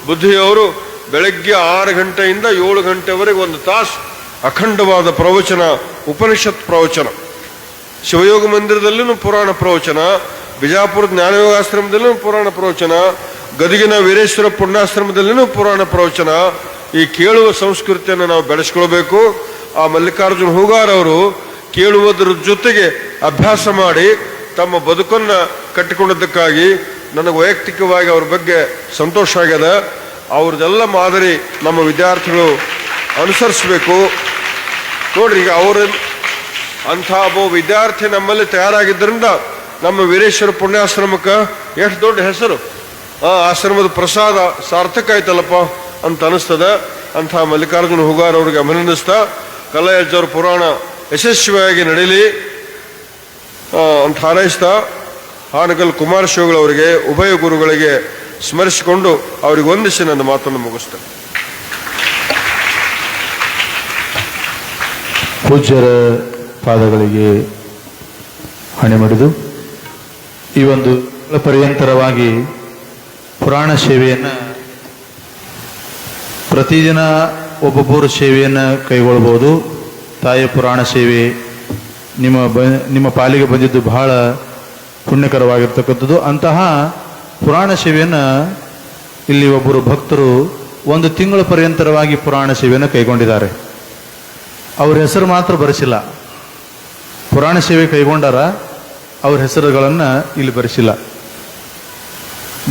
ಬುದ್ಧಿಯವರು ಬೆಳಗ್ಗೆ 6 ಗಂಟೆಯಿಂದ 7 ಗಂಟೆವರೆಗೆ 1 ತಾಸು ಅಖಂಡವಾದ ಪ್ರವಚನ, ಉಪನಿಷತ್ ಪ್ರವಚನ. ಶಿವಯೋಗ ಮಂದಿರದಲ್ಲೂ ಪುರಾಣ ಪ್ರವಚನ, ಬಿಜಾಪುರ ಜ್ಞಾನಯೋಗಾಶ್ರಮದಲ್ಲೂ ಪುರಾಣ ಪ್ರವಚನ, ಗದಗಿನ ವೀರೇಶ್ವರ ಪುಣ್ಯಾಶ್ರಮದಲ್ಲಿನೂ ಪುರಾಣ ಪ್ರವಚನ. ಈ ಕೇಳುವ ಸಂಸ್ಕೃತಿಯನ್ನು ನಾವು ಬೆಳೆಸ್ಕೊಳ್ಬೇಕು. ಆ ಮಲ್ಲಿಕಾರ್ಜುನ ಹೂಗಾರ್ ಅವರು ಕೇಳುವುದರ ಜೊತೆಗೆ ಅಭ್ಯಾಸ ಮಾಡಿ ತಮ್ಮ ಬದುಕನ್ನು ಕಟ್ಟಿಕೊಂಡದ್ದಕ್ಕಾಗಿ ನನಗೆ ವೈಯಕ್ತಿಕವಾಗಿ ಅವ್ರ ಬಗ್ಗೆ ಸಂತೋಷ ಆಗ್ಯದ. ಅವ್ರದ್ದೆಲ್ಲ ಮಾದರಿ ನಮ್ಮ ವಿದ್ಯಾರ್ಥಿಗಳು ಅನುಸರಿಸಬೇಕು. ನೋಡ್ರಿ, ಈಗ ಅವರು ಅಂಥ ಒಬ್ಬ ವಿದ್ಯಾರ್ಥಿ ನಮ್ಮಲ್ಲಿ ತಯಾರಾಗಿದ್ದರಿಂದ ನಮ್ಮ ವೀರೇಶ್ವರ ಪುಣ್ಯಾಶ್ರಮಕ್ಕೆ ಎಷ್ಟು ದೊಡ್ಡ ಹೆಸರು. ಆ ಆಶ್ರಮದ ಪ್ರಸಾದ ಸಾರ್ಥಕ ಆಯ್ತಲ್ಲಪ್ಪ ಅಂತ ಅನಿಸ್ತದ. ಅಂಥ ಮಲ್ಲಿಕಾರ್ಜುನ ಹೂಗಾರ್ ಅವ್ರಿಗೆ ಅಭಿನಂದಿಸ್ತಾ, ಕಲ್ಲಯ್ಯಜ್ಜವ್ರ ಪುರಾಣ ಯಶಸ್ವಿಯಾಗಿ ನಡೀಲಿ ಅಂತ ಹಾರೈಸ್ತಾ, ಹಾನಗಲ್ ಕುಮಾರಶಿವಗಳವರಿಗೆ ಉಭಯ ಗುರುಗಳಿಗೆ ಸ್ಮರಿಸಿಕೊಂಡು ಅವರಿಗೆ ವಂದಿಸಿ ನನ್ನ ಮಾತನ್ನು ಮುಗಿಸ್ತೇನೆ. ಪೂಜ್ಯರ ಪಾದಗಳಿಗೆ ಹಣೆ ಮಾಡಿದು ಈ ಒಂದು ಪರ್ಯಂತರವಾಗಿ ಪುರಾಣ ಸೇವೆಯನ್ನು ಪ್ರತಿದಿನ ಒಬ್ಬೊಬ್ಬರು ಸೇವೆಯನ್ನು ಕೈಗೊಳ್ಬೋದು. ತಾಯಿಯ ಪುರಾಣ ಸೇವೆ ನಿಮ್ಮ ಪಾಲಿಗೆ ಬಂದಿದ್ದು ಬಹಳ ಪುಣ್ಯಕರವಾಗಿರ್ತಕ್ಕಂಥದ್ದು. ಅಂತಹ ಪುರಾಣ ಸೇವೆಯನ್ನು ಇಲ್ಲಿ ಒಬ್ಬರು ಭಕ್ತರು 1 ತಿಂಗಳ ಪರ್ಯಂತರವಾಗಿ ಪುರಾಣ ಸೇವೆಯನ್ನು ಕೈಗೊಂಡಿದ್ದಾರೆ. ಅವ್ರ ಹೆಸರು ಮಾತ್ರ ಬರೆಸಿಲ್ಲ, ಪುರಾಣ ಸೇವೆ ಕೈಗೊಂಡಾರ, ಅವ್ರ ಹೆಸರುಗಳನ್ನು ಇಲ್ಲಿ ಬರೆಸಿಲ್ಲ.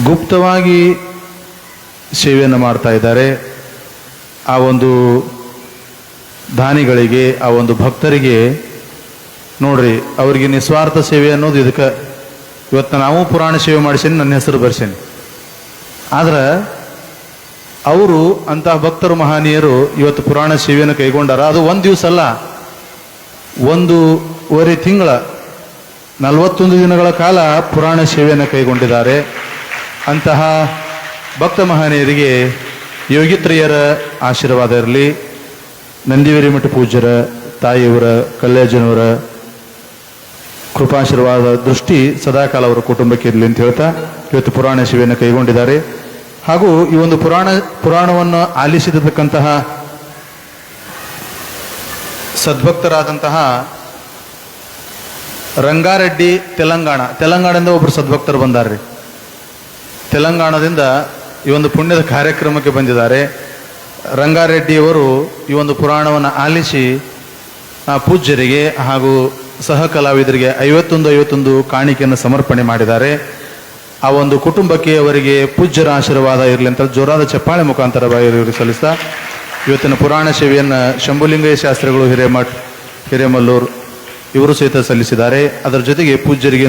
ಗುಪ್ತವಾಗಿ ಸೇವೆಯನ್ನು ಮಾಡ್ತಾ ಇದ್ದಾರೆ. ಆ ಒಂದು ದಾನಿಗಳಿಗೆ, ಆ ಒಂದು ಭಕ್ತರಿಗೆ ನೋಡ್ರಿ, ಅವರಿಗೆ ನಿಸ್ವಾರ್ಥ ಸೇವೆ ಅನ್ನೋದು ಇದಕ್ಕೆ. ಇವತ್ತು ನಾವು ಪುರಾಣ ಸೇವೆ ಮಾಡಿಸೇನೆ, ನನ್ನ ಹೆಸರು ಬರ್ಸೇನೆ. ಆದ್ರೆ ಅವರು ಅಂತಹ ಭಕ್ತರು ಮಹನೀಯರು ಇವತ್ತು ಪುರಾಣ ಸೇವೆಯನ್ನು ಕೈಗೊಂಡಾರ. ಅದು 1 ದಿವಸ ಅಲ್ಲ, 1.5 ತಿಂಗಳ 41 ದಿನಗಳ ಕಾಲ ಪುರಾಣ ಸೇವೆಯನ್ನು ಕೈಗೊಂಡಿದ್ದಾರೆ. ಅಂತಹ ಭಕ್ತ ಮಹನೀಯರಿಗೆ ಯೋಗಿತ್ರಿಯರ ಆಶೀರ್ವಾದ ಇರಲಿ. ನಂದಿವೇರಿ ಮಠ ಪೂಜ್ಯರ, ತಾಯಿಯವರ, ಕಲ್ಯಾಜನವರ ಕೃಪಾಶೀರ್ವಾದ ದೃಷ್ಟಿ ಸದಾಕಾಲ ಅವರ ಕುಟುಂಬಕ್ಕೆ ಇರಲಿ ಅಂತ ಹೇಳ್ತಾ ಇವತ್ತು ಪುರಾಣ ಸೇವೆಯನ್ನು ಕೈಗೊಂಡಿದ್ದಾರೆ. ಹಾಗೂ ಈ ಒಂದು ಪುರಾಣವನ್ನು ಆಲಿಸಿರತಕ್ಕಂತಹ ಸದ್ಭಕ್ತರಾದಂತಹ ರಂಗಾರೆಡ್ಡಿ ತೆಲಂಗಾಣದಿಂದ ಒಬ್ಬರು ಸದ್ಭಕ್ತರು ಬಂದಾರ್ರಿ. ತೆಲಂಗಾಣದಿಂದ ಈ ಒಂದು ಪುಣ್ಯದ ಕಾರ್ಯಕ್ರಮಕ್ಕೆ ಬಂದಿದ್ದಾರೆ. ರಂಗಾರೆಡ್ಡಿಯವರು ಈ ಒಂದು ಪುರಾಣವನ್ನು ಆಲಿಸಿ ಪೂಜ್ಯರಿಗೆ ಹಾಗೂ ಸಹ ಕಲಾವಿದರಿಗೆ 51 ಕಾಣಿಕೆಯನ್ನು ಸಮರ್ಪಣೆ ಮಾಡಿದ್ದಾರೆ. ಆ ಒಂದು ಕುಟುಂಬಕ್ಕೆ ಅವರಿಗೆ ಪೂಜ್ಯರ ಆಶೀರ್ವಾದ ಇರಲಿ ಅಂತ ಜೋರಾದ ಚಪ್ಪಾಳೆ ಮುಖಾಂತರ ಇವರಿಗೆ ಸಲ್ಲಿಸ್ತಾ ಇವತ್ತಿನ ಪುರಾಣ ಸೇವೆಯನ್ನು ಶಂಭುಲಿಂಗಯ್ಯ ಶಾಸ್ತ್ರಿಗಳು ಹಿರೇಮಠ್ ಹಿರೇಮಲ್ಲೂರು ಇವರು ಸಹಿತ ಸಲ್ಲಿಸಿದ್ದಾರೆ. ಅದರ ಜೊತೆಗೆ ಪೂಜ್ಯರಿಗೆ